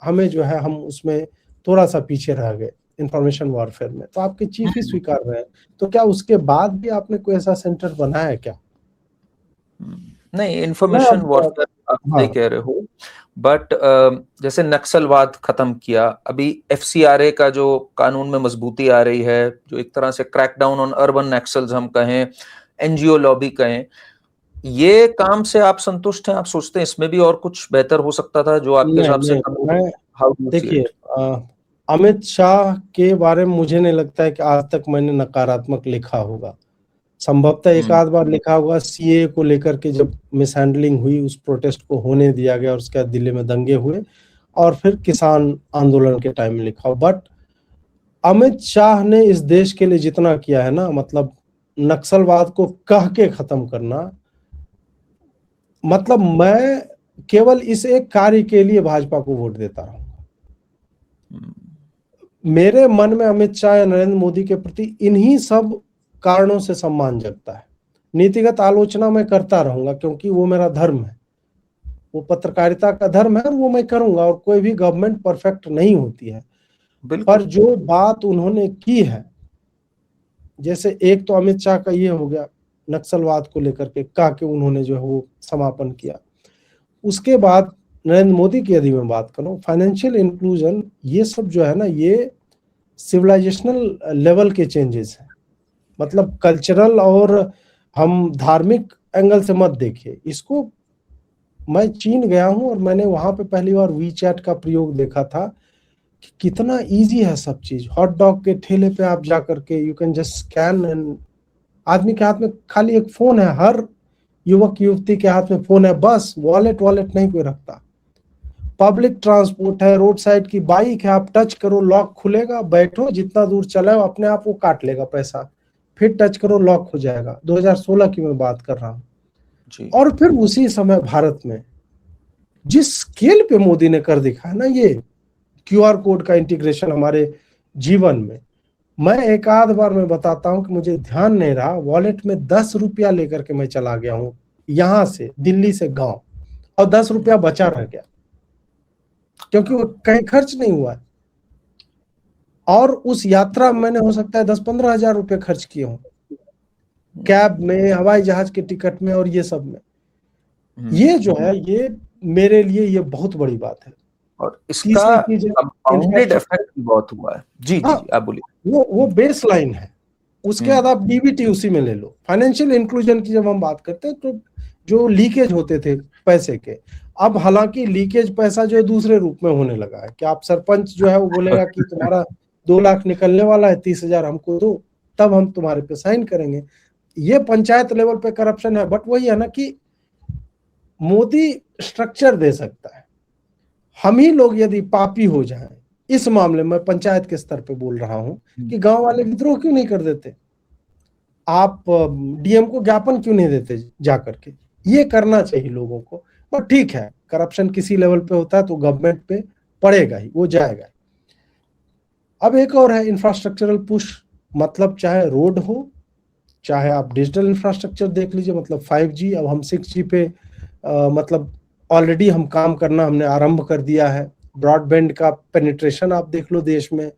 हमें जो है, हम उसमें थोड़ा सा पीछे रह गए इंफॉर्मेशन वॉरफेयर में, तो आपके चीफ ही स्वीकार रहे हैं। तो क्या उसके बाद भी आपने कोई ऐसा सेंटर बनाया है क्या? नहीं, इंफॉर्मेशन वॉरफेयर आप सही कह रहे हो, बट जैसे नक्सलवाद खत्म किया, अभी FCRA का जो कानून में मजबूती आ रही है, जो एक तरह से क्रैकडाउन ऑन अर्बन नक्सल्स हम कहें, NGO लॉबी कहें, ये काम से आप संतुष्ट हैं? आप सोचते हैं इसमें भी और कुछ बेहतर हो सकता था जो आपके हिसाब से? देखिए, अमित शाह के बारे में मुझे नहीं लगता है कि आज तक मैंने नकारात्मक लिखा होगा। संभवतः एक आध बार लिखा होगा CAA को लेकर के, जब मिसहैंडलिंग हुई, उस प्रोटेस्ट को होने दिया गया और उसके बाद दिल्ली में दंगे हुए, और फिर किसान आंदोलन के टाइम में लिखा हो। बट अमित शाह ने इस देश के लिए जितना किया है ना, मतलब नक्सलवाद को कह के खत्म करना, मतलब मैं केवल इस एक कार्य के लिए भाजपा को वोट देता रहूंगा। मेरे मन में अमित शाह या नरेंद्र मोदी के प्रति इन्हीं सब कारणों से सम्मान जगता है। नीतिगत आलोचना मैं करता रहूंगा क्योंकि वो मेरा धर्म है, वो पत्रकारिता का धर्म है और वो मैं करूंगा, और कोई भी गवर्नमेंट परफेक्ट नहीं होती है। पर जो बात उन्होंने की है, जैसे एक तो अमित शाह का ये हो गया नक्सलवाद को लेकर के कहा कि उन्होंने जो है वो समापन किया। उसके बाद नरेंद्र मोदी की यदि मैं बात करूं, फाइनेंशियल इंक्लूजन, ये सब जो है ना, ये सिविलाइजेशनल लेवल के चेंजेस हैं। मतलब कल्चरल और हम धार्मिक एंगल से मत देखिए इसको। मैं चीन गया हूं और मैंने वहां पे पहली बार वी चैट का प्रयोग देखा था कि कितना इजी है सब चीज। हॉट डॉग के ठेले पे आप जा करके you can just scan, and आदमी के हाथ में खाली एक फोन है, हर युवक युवती के हाथ में फोन है, बस वॉलेट नहीं कोई रखता। पब्लिक ट्रांसपोर्ट है, रोड साइड की बाइक है, आप टच करो लॉक खुलेगा, बैठो जितना दूर चलाओ अपने आप वो काट लेगा पैसा, फिर टच करो लॉक हो जाएगा। 2016 की मैं बात कर रहा हूँ। और फिर उसी समय भारत में जिस स्केल पे मोदी ने कर दिखा है ना ये क्यूआर कोड का इंटीग्रेशन हमारे जीवन में, मैं एक आध बार मैं बताता हूं कि मुझे ध्यान नहीं रहा, वॉलेट में 10 रुपया लेकर के मैं चला गया हूं यहां से दिल्ली से गांव, और 10 रुपया बचा रह गया क्योंकि वो कहीं खर्च नहीं हुआ है। और उस यात्रा में मैंने हो सकता है 10-15 हजार रुपये खर्च किए हूं, कैब में, हवाई जहाज के टिकट में और ये सब में। ये जो है ये मेरे लिए ये बहुत बड़ी बात है। और इसका कंपाउंडेड इफेक्ट बहुत हुआ है। जी जी आप बोलिए। वो बेस लाइन है, उसके बाद आप डीबीटी उसी में ले लो। फाइनेंशियल इंक्लूजन की जब हम बात करते हैं तो जो लीकेज होते थे पैसे के, अब हालांकि लीकेज पैसा जो है दूसरे रूप में होने लगा है कि आप सरपंच जो है वो बोलेगा कि तुम्हारा 2 लाख निकलने वाला है, 30,000 हमको दो, तब हम तुम्हारे पे साइन करेंगे। ये पंचायत लेवल पे करप्शन है। बट वही है ना कि मोदी स्ट्रक्चर दे सकता है, हम ही लोग यदि पापी हो जाएं, इस मामले में पंचायत के स्तर पे बोल रहा हूं कि गांव वाले विद्रोह क्यों नहीं कर देते, आप डीएम को ज्ञापन क्यों नहीं देते जा करके, ये करना चाहिए लोगों को। पर ठीक है, करप्शन किसी लेवल पे होता है तो गवर्नमेंट पे पड़ेगा ही, वो जाएगा। अब एक और है इंफ्रास्ट्रक्चरल पुश, मतलब चाहे रोड हो, चाहे आप डिजिटल इंफ्रास्ट्रक्चर देख लीजिए, मतलब 5G, अब हम 6G पे मतलब ऑलरेडी हम काम करना हमने आरंभ कर दिया है। ब्रॉडबैंड का पेनिट्रेशन आप देख लो देश में,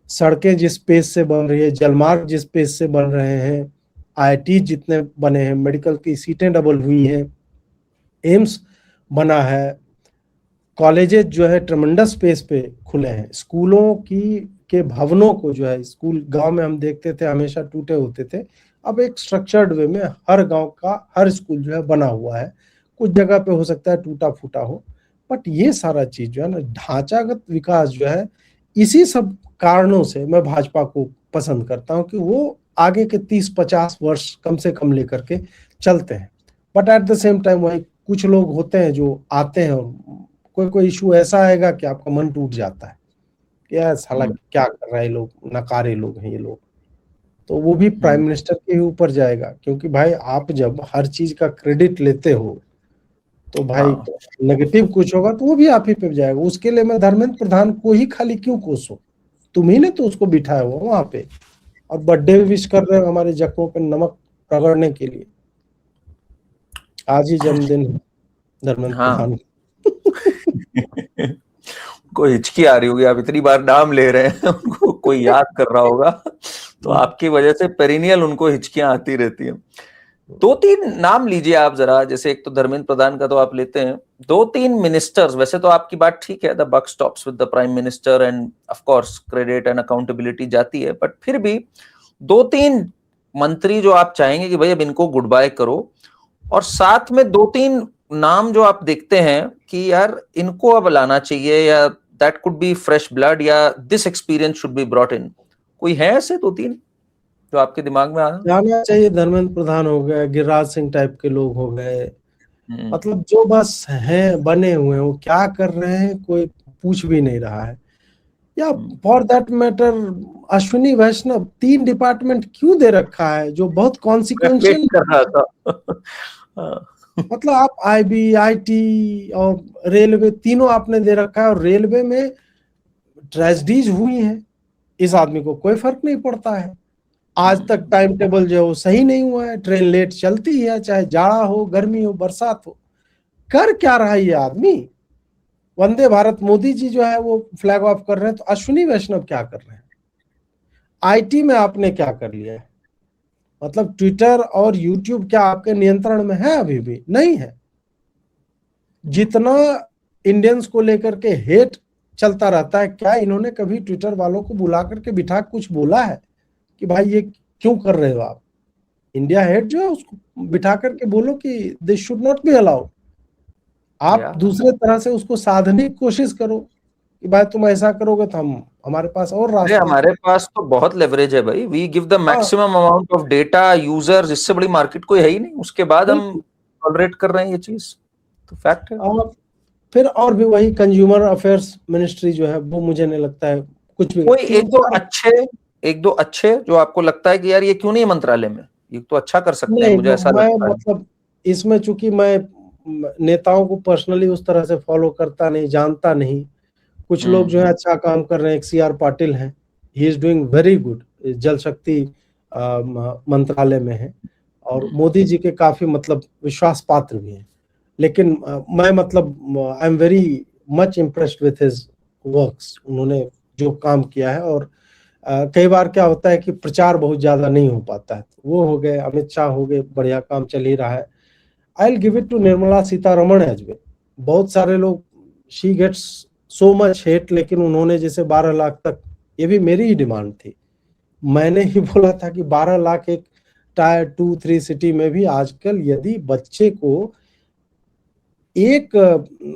सड़कें जिस पेस से बन रही है, जलमार्ग जिस पेस से बन रहे हैं, आईआईटी जितने बने हैं, मेडिकल की सीटें डबल हुई हैं, एम्स बना है, कॉलेजेस जो है ट्रमेंडस पेस पे खुले हैं, स्कूलों के भवनों को जो है, स्कूल गांव में हम देखते थे हमेशा टूटे होते थे, अब एक स्ट्रक्चर्ड वे में हर गांव का हर स्कूल जो है बना हुआ है। कुछ जगह पे हो सकता है टूटा फूटा हो, बट ये सारा चीज जो है ना, ढांचागत विकास जो है, इसी सब कारणों से मैं भाजपा को पसंद करता हूं कि वो आगे के 30-50 वर्ष कम से कम लेकर के चलते हैं। But at the same time वही कुछ लोग होते हैं जो आते हैं और कोई इशू ऐसा आएगा कि आपका मन टूट जाता है कि यार साला क्या कर रहे हैं लोग, नकारे लोग हैं ये लोग। तो वो भी प्राइम मिनिस्टर के ही ऊपर जाएगा, क्योंकि भाई आप जब हर चीज का क्रेडिट लेते हो तो भाई नेगेटिव कुछ होगा तो वो भी आप ही पे जाएगा। उसके लिए मैं धर्मेंद्र प्रधान को ही खाली क्यों कोसो, तुम ही ने तो उसको बिठाया हुआ वहां पे, और बर्थडे विश कर रहे हो हमारे जख्मों पे नमक रगड़ने के लिए। आज ही जन्मदिन है धर्मेंद्र प्रधान। कोई हिचकी आ रही होगी, आप इतनी बार नाम ले रहे हैं, उनको कोई याद कर रहा होगा, तो आपकी वजह से पेरिनियल उनको हिचकियां आती रहती हैं। 2-3 नाम लीजिए आप जरा, जैसे एक तो धर्मेंद्र प्रधान का तो आप लेते हैं, 2-3 मिनिस्टर्स, वैसे तो आपकी बात ठीक है, the buck stops with the prime minister and of course credit and accountability जाती है, बट फिर भी 2-3 मंत्री जो आप चाहेंगे कि भाई अब इनको गुड बाय करो, और साथ में 2-3 नाम जो आप देखते हैं कि यार इनको अब लाना चाहिए, या that could be fresh blood, या this experience should be brought in, कोई है ऐसे 2-3 जो आपके दिमाग में आना चाहिए? धर्मेंद्र प्रधान हो गए, गिरिराज सिंह टाइप के लोग हो गए, मतलब जो बस हैं बने हुए हैं, वो क्या कर रहे हैं कोई पूछ भी नहीं रहा है। या for that matter Ashwini Vaishnaw 3 department क्यों दे रखा है जो बहुत कॉन्सिक्वेंशियल कर रहा था। मतलब आप आईबी, आईटी और रेलवे तीनों आपने दे रखा है, और रेलवे में ट्रेजेडीज हुई हैं, इस आदमी को कोई फर्क नहीं पड़ता है। आज तक टाइम टेबल जो है वो सही नहीं हुआ है, ट्रेन लेट चलती है, चाहे जाड़ा हो, गर्मी हो, बरसात हो। कर क्या रहा है ये आदमी? वंदे भारत मोदी जी जो है वो फ्लैग ऑफ कर रहे हैं, तो अश्विनी वैष्णव क्या कर रहे हैं? आईटी में आपने क्या कर लिया है? मतलब ट्विटर और यूट्यूब क्या आपके नियंत्रण में है? अभी भी नहीं है। जितना इंडियंस को लेकर के हेट चलता रहता है, क्या इन्होंने कभी ट्विटर वालों को बुला करके बिठा कुछ बोला है कि भाई ये क्यों कर रहे हो आप? इंडिया हेट जो है उसको बिठा करके बोलो कि this should not be allowed. आप दूसरे तरह से उसको साधने की कोशिश करो कि भाई तुम ऐसा करोगे तो हमारे पास और रास्ते। हमारे पास तो बहुत लेवरेज है भाई, we give the maximum amount of data users, इससे बड़ी मार्केट कोई है ही नहीं, उसके बाद हम टॉलरेट कर रहे हैं ये चीज, तो फैक्ट है। और फिर और भी वही कंज्यूमर अफेयर्स मिनिस्ट्री जो है वो मुझे नहीं लगता है कुछ भी। कोई एक दो अच्छे जो आपको लगता है कि यार ये क्यों नहीं मंत्रालय में, ये तो अच्छा कर सकते हैं, मुझे ऐसा लगता है। मतलब इसमें चूंकि मैं नेताओं को पर्सनली उस तरह से फॉलो करता नहीं, जानता नहीं। कुछ लोग जो है अच्छा काम कर रहे हैं। एक CR पाटिल हैं, he is doing very good, जल शक्ति मंत्रालय में है और मोदी जी के काफी मतलब विश्वास पात्र भी हैं। लेकिन मैं मतलब I am very much impressed with his works. उन्होंने जो काम किया है, और कई बार क्या होता है कि प्रचार बहुत ज्यादा नहीं हो पाता है। वो हो गए, अमित शाह हो गए, बढ़िया काम चल ही रहा है। I will give it to Nirmala Sitharaman as well. बहुत सारे लोग, she gets so much hate, लेकिन उन्होंने जैसे 12 लाख तक, ये भी मेरी ही डिमांड थी। मैंने ही बोला था कि 12 लाख एक टायर 2-3 सिटी में भी आजकल यदि बच्चे को एक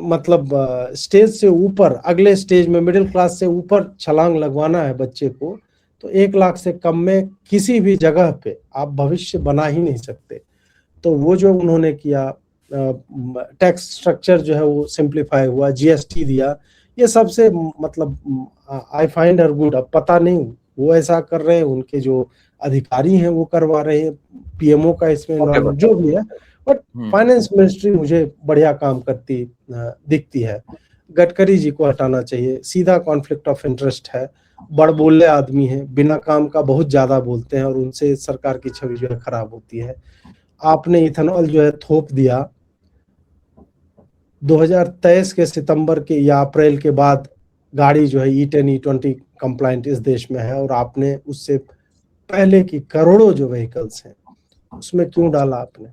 मतलब स्टेज से ऊपर, अगले स्टेज में मिडिल क्लास से ऊपर छलांग लगवाना है बच्चे को, तो 1 लाख से कम में किसी भी जगह पे आप भविष्य बना ही नहीं सकते। तो वो जो उन्होंने किया, टैक्स स्ट्रक्चर जो है वो सिंप्लीफाई हुआ, GST दिया, ये सबसे मतलब आई फाइंड हर गुड। अब पता नहीं वो ऐसा कर रहे हैं, उनके जो अधिकारी हैं वो करवा रहे हैं, PMO का इसमें इन्वॉल्वमेंट जो भी है, बट फाइनेंस मिनिस्ट्री मुझे बढ़िया काम करती दिखती है। गडकरी जी को हटाना चाहिए, सीधा कॉन्फ्लिक्ट ऑफ इंटरेस्ट है, बड़बोले आदमी है, बिना काम का बहुत ज्यादा बोलते हैं और उनसे सरकार की छवि जो है खराब होती है। आपने इथेनॉल जो है थोप दिया 2023 के सितंबर के या अप्रैल के बाद। गाड़ी जो है E10 E20 कंप्लाइंट इस देश में है, और आपने उससे पहले की करोड़ों जो व्हीकल्स हैं उसमें क्यों डाला आपने?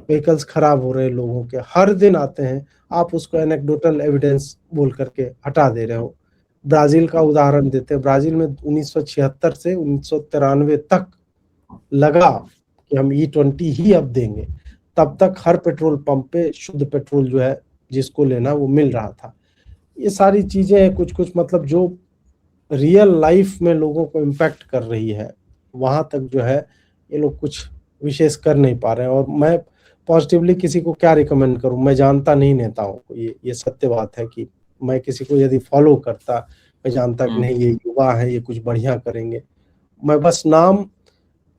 व्हीकल्स खराब हो रहे हैं लोगों के, हर दिन आते हैं, आप उसको एनेक्डोटल एविडेंस बोल करके हटा दे रहे हो। ब्राजील का उदाहरण देते हैं। ब्राजील में 1976 से 1993 तक लगा कि हम E20 ही अब देंगे, तब तक हर पेट्रोल पंप पे शुद्ध पेट्रोल जो है जिसको लेना वो मिल रहा था। ये सारी चीजें हैं कुछ कुछ मतलब जो रियल लाइफ में लोगों को इम्पैक्ट कर रही है, वहां तक जो है ये लोग कुछ विशेष कर नहीं पा रहे हैं। और मैं पॉजिटिवली किसी को क्या रिकमेंड करूं, मैं जानता नहीं नेताओं को, ये सत्य बात है कि मैं किसी को यदि फॉलो करता, मैं जानता कि नहीं ये युवा है, ये कुछ बढ़िया करेंगे, मैं बस नाम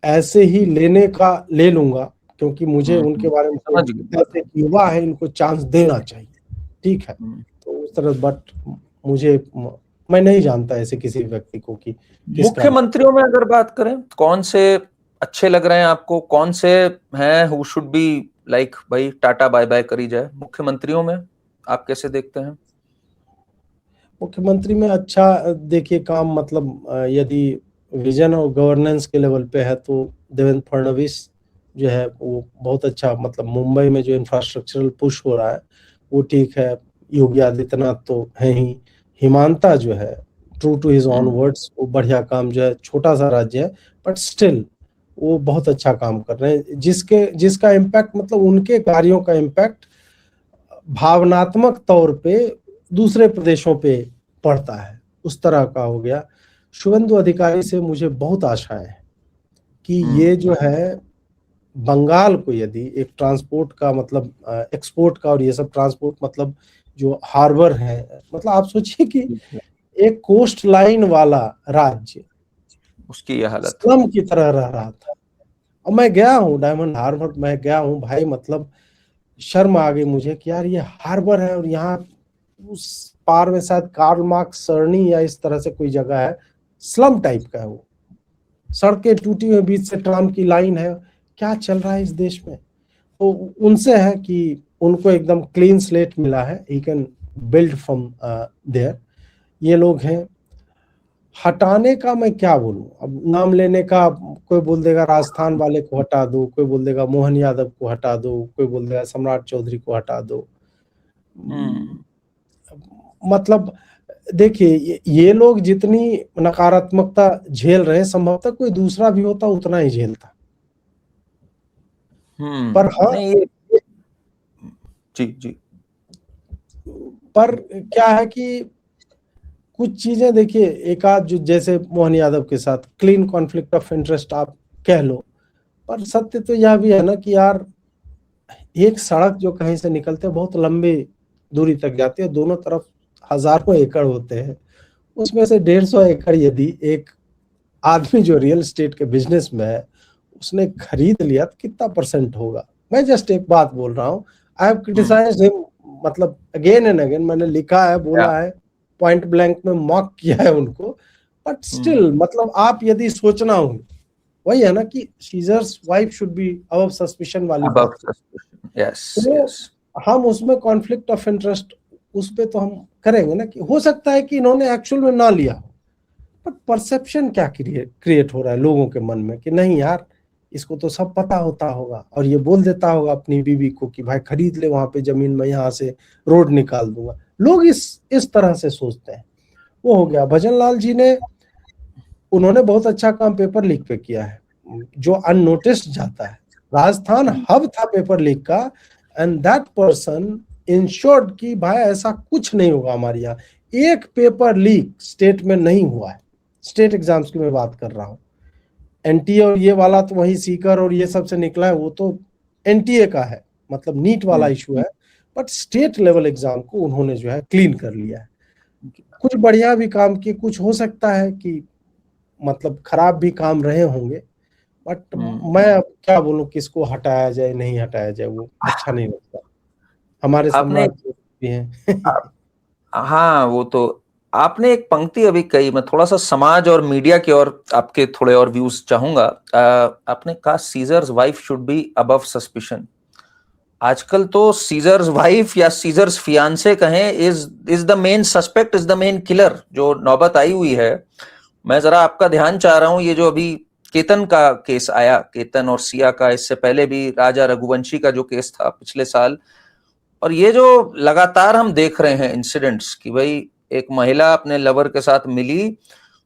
ऐसे ही लेने का ले लूंगा, क्योंकि मुझे उनके बारे में युवा है, इनको चांस देना चाहिए, ठीक है। तो उस तरह, बट मुझे, मैं नहीं जानता ऐसे किसी व्यक्ति को कि मुख्यमंत्रियों में अगर बात करें, कौन से अच्छे लग रहे हैं आपको, कौन से हैं हु शुड बी लाइक भाई टाटा बाय बाय करी जाए? मुख्यमंत्रियों में आप कैसे देखते हैं? मुख्यमंत्री में अच्छा देखिए काम, मतलब यदि विजन और गवर्नेंस के लेवल पे है तो देवेंद्र फडणवीस जो है वो बहुत अच्छा, मतलब मुंबई में जो इंफ्रास्ट्रक्चरल पुश हो रहा है वो ठीक है। योगी आदित्यनाथ तो है ही। हिमांता जो है true to his own words, वो बढ़िया काम जो है, छोटा सा राज्य है बट स्टिल वो बहुत अच्छा काम कर रहे हैं, जिसका इम्पैक्ट, मतलब उनके कार्यों का इम्पैक्ट भावनात्मक तौर पे दूसरे प्रदेशों पे पड़ता है, उस तरह का हो गया। शुभेंदु अधिकारी से मुझे बहुत आशाएं हैं कि ये जो है बंगाल को यदि एक ट्रांसपोर्ट का, मतलब एक्सपोर्ट का, और ये सब ट्रांसपोर्ट, मतलब जो हार्बर है, मतलब आप सोचिए कि एक कोस्ट लाइन वाला राज्य उसकी यह हालत स्लम की तरह रह रहा था। और मैं गया हूँ डायमंड हार्बर, मैं गया हूँ भाई, मतलब शर्म आ गई मुझे कि यार ये हार्बर है और यहाँ उस पार में शायद कार्ल मार्क्स सरनी या इस तरह से कोई जगह है, स्लम टाइप का है वो, सड़कें टूटी हुई, बीच से ट्राम की लाइन है, क्या चल रहा है इस देश में। तो उनसे है कि उनको एकदम क्लीन स्लेट मिला है, he can build from there. ये लोग हैं। हटाने का मैं क्या बोलूं, अब नाम लेने का, कोई बोल देगा राजस्थान वाले को हटा दो, कोई बोल देगा मोहन यादव को हटा दो, कोई बोल देगा सम्राट चौधरी को हटा दो। मतलब देखिए, ये लोग जितनी नकारात्मकता झेल रहे हैं, संभवतः कोई दूसरा भी होता उतना ही झेलता। पर हाँ, नहीं, जी जी, पर क्या है कि कुछ चीजें देखिए, एक आध जो जैसे मोहन यादव के साथ क्लीन कॉन्फ्लिक्ट ऑफ इंटरेस्ट आप कह लो, पर सत्य तो यह भी है ना कि यार, एक सड़क जो कहीं से निकलते बहुत लंबी दूरी तक जाती है, दोनों तरफ हजारों एकड़ होते हैं, उसमें से 150 एकड़ यदि एक आदमी जो रियल एस्टेट के बिजनेस में है उसने खरीद लिया तो कितना परसेंट होगा। मैं जस्ट एक बात बोल रहा हूँ, आई हैव क्रिटिसाइज्ड हिम, मतलब अगेन एंड अगेन मैंने लिखा है, बोला है, पॉइंट ब्लैंक में मॉक किया है उनको, बट स्टिल मतलब आप यदि सोचना हो, वही है ना कि seizures wife should be above suspicion वाली बात। तो हम उसमें कॉन्फ्लिक्ट ऑफ इंटरेस्ट उस पे तो हम करेंगे ना कि हो सकता है कि इन्होंने एक्चुअल में ना लिया, बट परसेप्शन क्या क्रिएट हो रहा है लोगों के मन में कि नहीं यार, इसको तो सब पता होता होगा, और ये बोल देता होगा अपनी बीवी को कि भाई खरीद ले वहां पे जमीन, मैं यहाँ से रोड निकाल दूंगा। लोग इस तरह से सोचते हैं। वो हो गया। भजन लाल जी ने, उन्होंने बहुत अच्छा काम पेपर लीक पे किया है, जो अननोटिस्ड जाता है। राजस्थान हब था पेपर लीक का, एंड दैट पर्सन इंश्योर्ड कि भाई ऐसा कुछ नहीं होगा हमारे यहाँ। एक पेपर लीक स्टेट में नहीं हुआ है, स्टेट एग्जाम्स की मैं बात कर रहा हूँ। एनटीए और ये वाला तो वही सीकर और ये सब से निकला है, वो तो एनटीए का है, मतलब नीट वाला इशू है, बट स्टेट लेवल एग्जाम को उन्होंने जो है क्लीन कर लिया है। कुछ बढ़िया भी काम किए, कुछ हो सकता है कि मतलब खराब भी काम रहे होंगे, बट मैं अब क्या बोलूं, किसको हटाया जाए नहीं हटाया जाए, वो अच्छा नहीं लगता। हमारे सम्राट भी हैं। हाँ, वो तो आपने एक पंक्ति अभी कही, मैं थोड़ा सा समाज और मीडिया की और आपके थोड़े और व्यूज चाहूंगा। आपने कहा seizures wife should be above suspicion. आजकल तो सीजर्स वाइफ या सीजर्स फियांसे कहें, is the main suspect, is the main killer, जो नौबत आई हुई है। मैं जरा आपका ध्यान चाह रहा हूं, ये जो अभी केतन का केस आया, केतन और सिया का, इससे पहले भी राजा रघुवंशी का जो केस था पिछले साल, और ये जो लगातार हम देख रहे हैं इंसिडेंट्स कि भाई एक महिला अपने लवर के साथ मिली,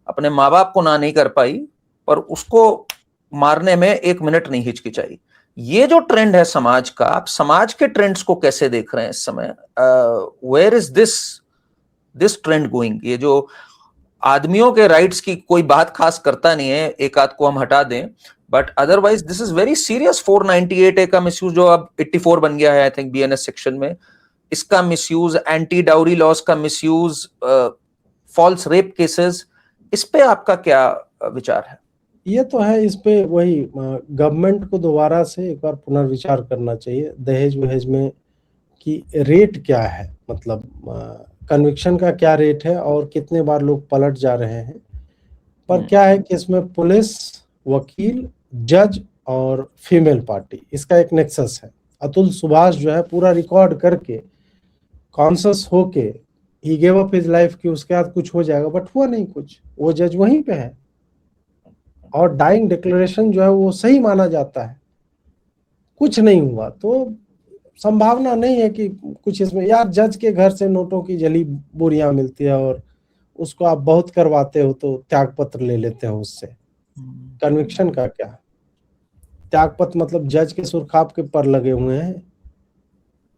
अपने माँ बाप को ना नहीं कर पाई, पर उसको मारने में 1 मिनट नहीं हिचकिचाई। ये जो ट्रेंड है समाज का, आप समाज के ट्रेंड्स को कैसे देख रहे हैं इस समय? Where is this trend going? ये जो आदमियों के राइट्स की कोई बात खास करता नहीं है, एक आध को हम हटा दें, but otherwise this is very serious. 498A का मिसयूज जो अब 84 बन गया है आई थिंक बीएनएस सेक्शन में, इसका मिसयूज, एंटी डाउरी लॉस का मिसयूज, फॉल्स रेप केसेस, इस पे आपका क्या विचार है? ये तो है, इस पे वही गवर्नमेंट को दोबारा से एक बार पुनर्विचार करना चाहिए दहेज वहेज में कि रेट क्या है, मतलब कन्विक्शन का क्या रेट है और कितने बार लोग पलट जा रहे हैं। पर क्या है कि इसमें पुलिस, वकील, जज और फीमेल पार्टी, इसका एक नेक्सस है। अतुल सुभाष जो है पूरा रिकॉर्ड करके कॉन्शियस होके he gave up his life कि उसके बाद कुछ हो जाएगा, बट हुआ नहीं कुछ। वो जज वहीं पे है और डाइंग डिक्लेरेशन जो है वो सही माना जाता है, कुछ नहीं हुआ। तो संभावना नहीं है कि कुछ इसमें, यार जज के घर से नोटों की जली बोरियां मिलती है और उसको आप बहुत करवाते हो तो त्याग पत्र ले लेते हो उससे। कन्विक्शन का क्या? त्याग पत्र मतलब जज के सुरखाब के पर लगे हुए हैं,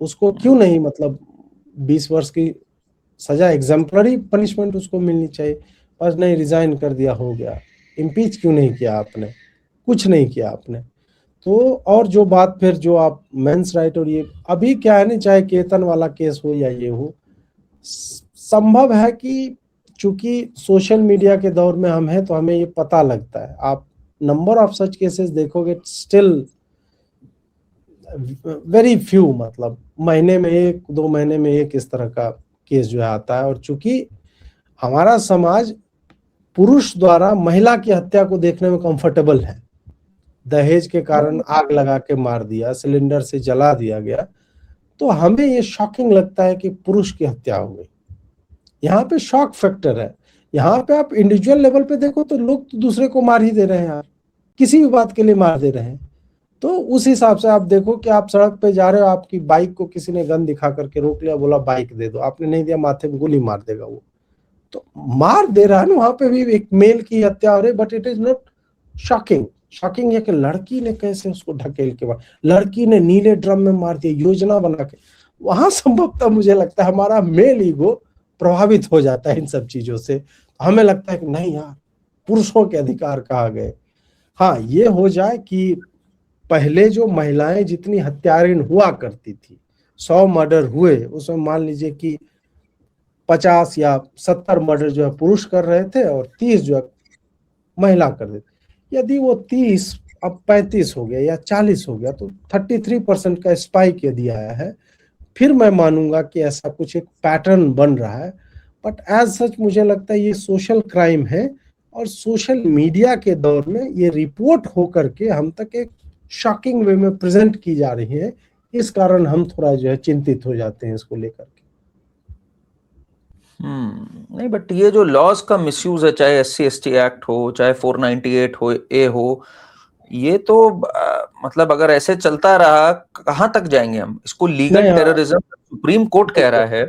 उसको क्यों नहीं, मतलब 20 वर्ष की सजा, एग्जाम्पलरी पनिशमेंट उसको मिलनी चाहिए। बस नहीं, रिजाइन कर दिया, हो गया। इम्पीच क्यों नहीं किया आपने? कुछ नहीं किया आपने। तो और जो बात फिर जो आप मेंस राइट और ये अभी क्या है ना, चाहे केतन वाला केस हो या ये हो, संभव है कि चूंकि सोशल मीडिया के दौर में हम हैं तो हमें ये पता लगता है। आप नंबर ऑफ सच केसेस देखोगे, स्टिल वेरी फ्यू, मतलब महीने में 1-2 महीने में एक इस तरह का केस जो है आता है। और चूंकि हमारा समाज पुरुष द्वारा महिला की हत्या को देखने में कंफर्टेबल है। दहेज के कारण आग लगा के मार दिया, सिलेंडर से जला दिया गया, तो हमें ये शॉकिंग लगता है कि पुरुष की हत्या हो गई। यहाँ पे शॉक फैक्टर है। यहाँ पे आप इंडिविजुअल लेवल पे देखो तो लोग तो दूसरे को मार ही दे रहे हैं यार, किसी भी बात के लिए मार दे रहे हैं। तो उस हिसाब से आप देखो कि आप सड़क पे जा रहे हो, आपकी बाइक को किसी ने गन दिखा करके रोक लिया, बोला बाइक दे दो, आपने नहीं दिया, माथे में गोली मार देगा वो। तो मार दे रहा है ना, वहां पे भी एक मेल की हत्या हो रही, but it is not shocking. Shocking है कि लड़की ने कैसे उसको ढकेल के मार, लड़की ने नीले ड्रम में मार दिया योजना बना के। वहां संभवतः मुझे लगता है हमारा मेल ईगो प्रभावित हो जाता है इन सब चीजों से। हमें लगता है कि नहीं यार, पुरुषों के अधिकार कहाँ गए। हाँ, ये हो जाए कि पहले जो महिलाएं जितनी हत्यारिन हुआ करती थी, 100 मर्डर हुए, उसमें मान लीजिए कि 50 या 70 मर्डर जो है पुरुष कर रहे थे और 30 जो है महिला कर देती। यदि वो 30 अब 35 हो गया या 40 हो गया, तो 33% का स्पाइक यदि आया है, फिर मैं मानूंगा कि ऐसा कुछ एक पैटर्न बन रहा है। बट एज सच मुझे लगता है ये सोशल क्राइम है, और सोशल मीडिया के दौर में ये रिपोर्ट होकर के हम तक एक शॉकिंग वे में प्रेजेंट की जा रही है। इस कारण हम थोड़ा जो है चिंतित हो जाते हैं इसको लेकर के। नहीं, बट ये जो लॉज का मिसयूज है, चाहे SC/ST एक्ट हो, चाहे 498 हो, ए हो, ये तो मतलब अगर ऐसे चलता रहा कहां तक जाएंगे हम। इसको लीगल टेररिज्म सुप्रीम कोर्ट कह रहा है।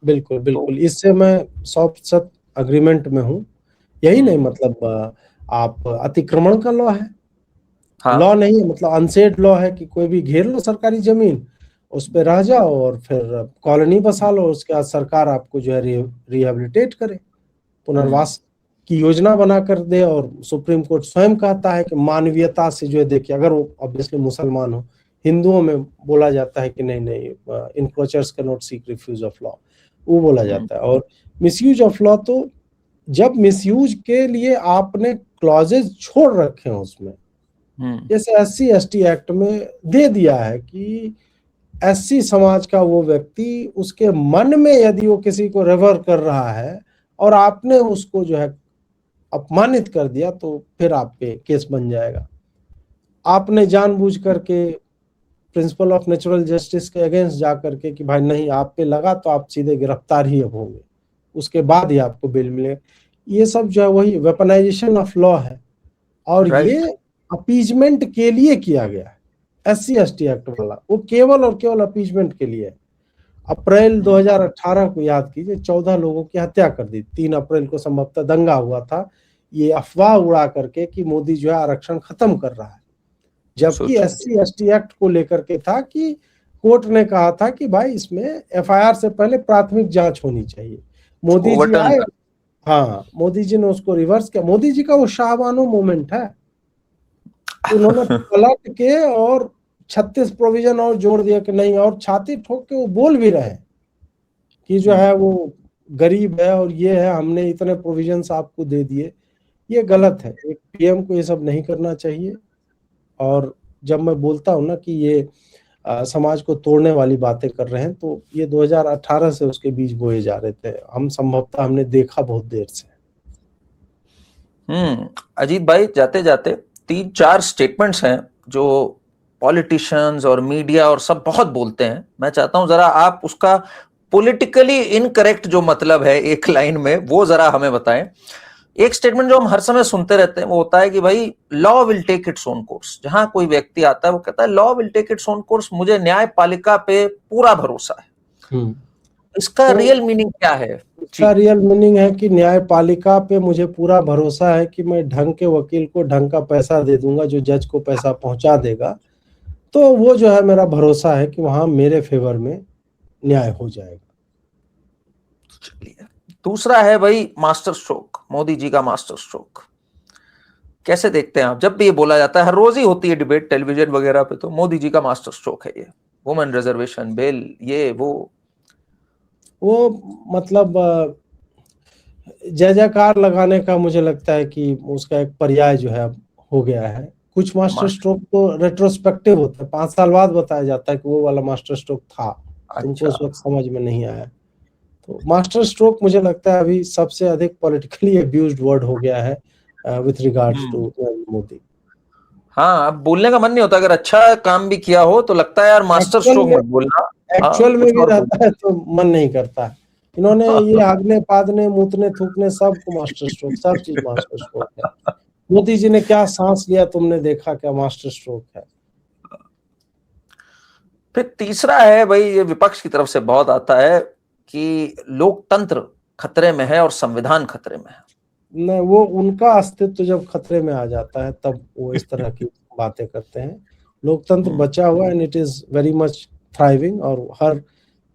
बिल्कुल बिल्कुल, इससे मैं 100% अग्रीमेंट में हूँ। यही नहीं, मतलब आप अतिक्रमण का लॉ है, हाँ। लॉ नहीं है, मतलब अनसेड लॉ है कि कोई भी घेर लो सरकारी जमीन, उस पे रह जाओ और फिर कॉलोनी बसा लो, उसके बाद सरकार आपको जो है रिहेबिलिटेट करे, पुनर्वास की योजना बना कर दे। और सुप्रीम कोर्ट स्वयं कहता है कि मानवीयता से जो है, देखिए अगर वो ऑब्वियसली मुसलमान हो, हिंदुओं में बोला जाता है कि नहीं नहीं, encroachers can not seek refuge of law, वो बोला जाता है। और मिसयूज ऑफ लॉ, तो जब मिसयूज के लिए आपने क्लॉजेज छोड़ रखे हैं उसमें, जैसे SC/ST एक्ट में दे दिया है कि SC समाज का वो व्यक्ति, उसके मन में यदि वो किसी को रेफर कर रहा है और आपने उसको जो है अपमानित कर दिया, तो फिर आप पे केस बन जाएगा। आपने जानबूझ करके प्रिंसिपल ऑफ नेचुरल जस्टिस के अगेंस्ट जा करके कि भाई नहीं, आप पे लगा, तो आप सीधे गिरफ्तार ही अब होंगे, उसके बाद ही आपको बेल मिलेगा। ये सब जो है वही वेपनाइजेशन ऑफ लॉ है, और ये अपीजमेंट के लिए किया गया है। SC/ST एक्ट वाला वो केवल और केवल अपीजमेंट के लिए है। अप्रैल 2018 को याद कीजिए, 14 लोगों की हत्या कर दी। 3 अप्रैल को संभवतः दंगा हुआ था, ये अफवाह उड़ा करके कि मोदी जो है आरक्षण खत्म कर रहा है, जबकि SC/ST एक्ट को लेकर के था कि कोर्ट ने कहा था कि भाई इसमें FIR से पहले प्राथमिक जांच होनी चाहिए। मोदी जी आए, हाँ, मोदी जी ने उसको रिवर्स किया। मोदी जी का वो शाहबानो मोमेंट है, उन्होंने पलट के और 36 प्रोविजन और जोड़ दिया कि नहीं, और छाती ठोक के वो बोल भी रहे कि जो है वो गरीब है और ये है, हमने इतने प्रोविजंस आपको दे दिए। ये गलत है, एक PM को ये सब नहीं करना चाहिए। और जब मैं बोलता हूँ ना कि ये समाज को तोड़ने वाली बातें कर रहे हैं, तो ये 2018 से उसके बीज बोए जा रहे थे, हम संभवतः हमने देखा बहुत देर से। अजीत भाई, जाते जाते 3-4 स्टेटमेंट्स हैं जो पॉलिटिशियंस और मीडिया और सब बहुत बोलते हैं। मैं चाहता हूं जरा आप उसका पॉलिटिकली इनकरेक्ट जो मतलब है एक लाइन में, वो जरा हमें बताएं। एक स्टेटमेंट जो हम हर समय सुनते रहते हैं वो होता है कि भाई law will take its own course. जहां कोई व्यक्ति आता है वो कहता है law will take its own course, मुझे न्यायपालिका पे पूरा भरोसा है। इसका रियल मीनिंग क्या है? इसका रियल मीनिंग है कि न्यायपालिका पे मुझे पूरा भरोसा है कि मैं ढंग के वकील को ढंग का पैसा दे दूंगा, जो जज को पैसा पहुंचा देगा, तो वो जो है मेरा भरोसा है कि वहां मेरे फेवर में न्याय हो जाएगा। चलिए, दूसरा है भाई मास्टर स्ट्रोक, मोदी जी का मास्टर स्ट्रोक। कैसे देखते हैं आप? जब भी ये बोला जाता है, हर रोज ही होती है डिबेट टेलीविजन वगैरह पे, तो मोदी जी का मास्टर स्ट्रोक है ये, वुमेन रिजर्वेशन बिल, ये वो मतलब जय जयकार लगाने का मुझे लगता है कि उसका एक पर्याय जो है हो गया है। कुछ मास्टर स्ट्रोक तो रेट्रोस्पेक्टिव होता है, 5 साल बाद बताया जाता है कि वो वाला मास्टर स्ट्रोक था, तुमको उस वक्त समझ में नहीं आया। तो मास्टर स्ट्रोक मुझे लगता है अभी सबसे अधिक पॉलिटिकली अब्यूज्ड वर्ड हो गया है with regards to Narendra Modi. हाँ, अब बोलने का मन नहीं होता, अगर अच्छा काम भी किया हो तो लगता है यार मास्टर स्ट्रोक मत बोलना। एक्चुअल में भी रहता है तो मन नहीं करता। इन्होंने ये हागने पादने मूतने थूकने सबको मास्टर स्ट्रोक, सब चीज मास्टर स्ट्रोक है। मोदी जी ने क्या सांस लिया तुमने देखा क्या, मास्टर स्ट्रोक है। फिर तीसरा है भाई, ये विपक्ष की तरफ से बहुत आता है कि लोकतंत्र खतरे में है और संविधान खतरे में है। नहीं, वो उनका अस्तित्व जब खतरे में आ जाता है तब वो इस तरह की बातें करते हैं। लोकतंत्र बचा हुआ and it is very much thriving, और हर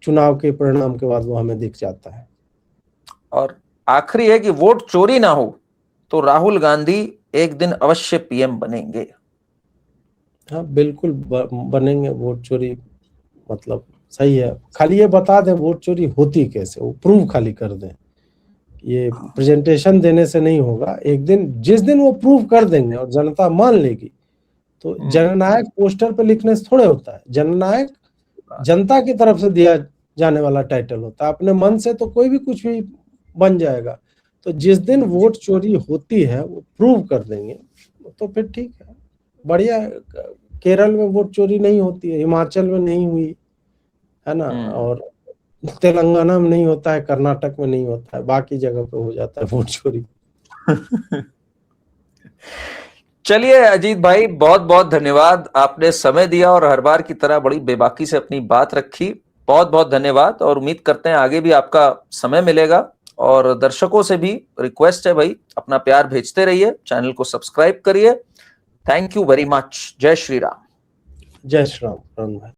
चुनाव के परिणाम के बाद वो हमें दिख जाता है। और आखिरी है कि वोट चोरी ना हो तो राहुल गांधी एक दिन अवश्य पीएम बनेंगे। हाँ बिल्कुल बनेंगे। वोट चोरी मतलब सही है, खाली ये बता दें वोट चोरी होती कैसे, वो प्रूव खाली कर दें। ये प्रेजेंटेशन देने से नहीं होगा। एक दिन जिस दिन वो प्रूव कर देंगे और जनता मान लेगी, तो जननायक पोस्टर पे लिखने से थोड़े होता है। जननायक जनता की तरफ से दिया जाने वाला टाइटल होता है, अपने मन से तो कोई भी कुछ भी बन जाएगा। तो जिस दिन वोट चोरी होती है वो प्रूव कर देंगे तो फिर ठीक है, बढ़िया। केरल में वोट चोरी नहीं होती है, हिमाचल में नहीं हुई है ना, और तेलंगाना में नहीं होता है, कर्नाटक में नहीं होता है, बाकी जगह पे हो जाता है वोट चोरी। चलिए अजीत भाई, बहुत बहुत धन्यवाद, आपने समय दिया और हर बार की तरह बड़ी बेबाकी से अपनी बात रखी। बहुत बहुत धन्यवाद, और उम्मीद करते हैं आगे भी आपका समय मिलेगा। और दर्शकों से भी रिक्वेस्ट है भाई, अपना प्यार भेजते रहिए, चैनल को सब्सक्राइब करिए। Thank you very much. जय श्री राम। जय श्री राम भाई।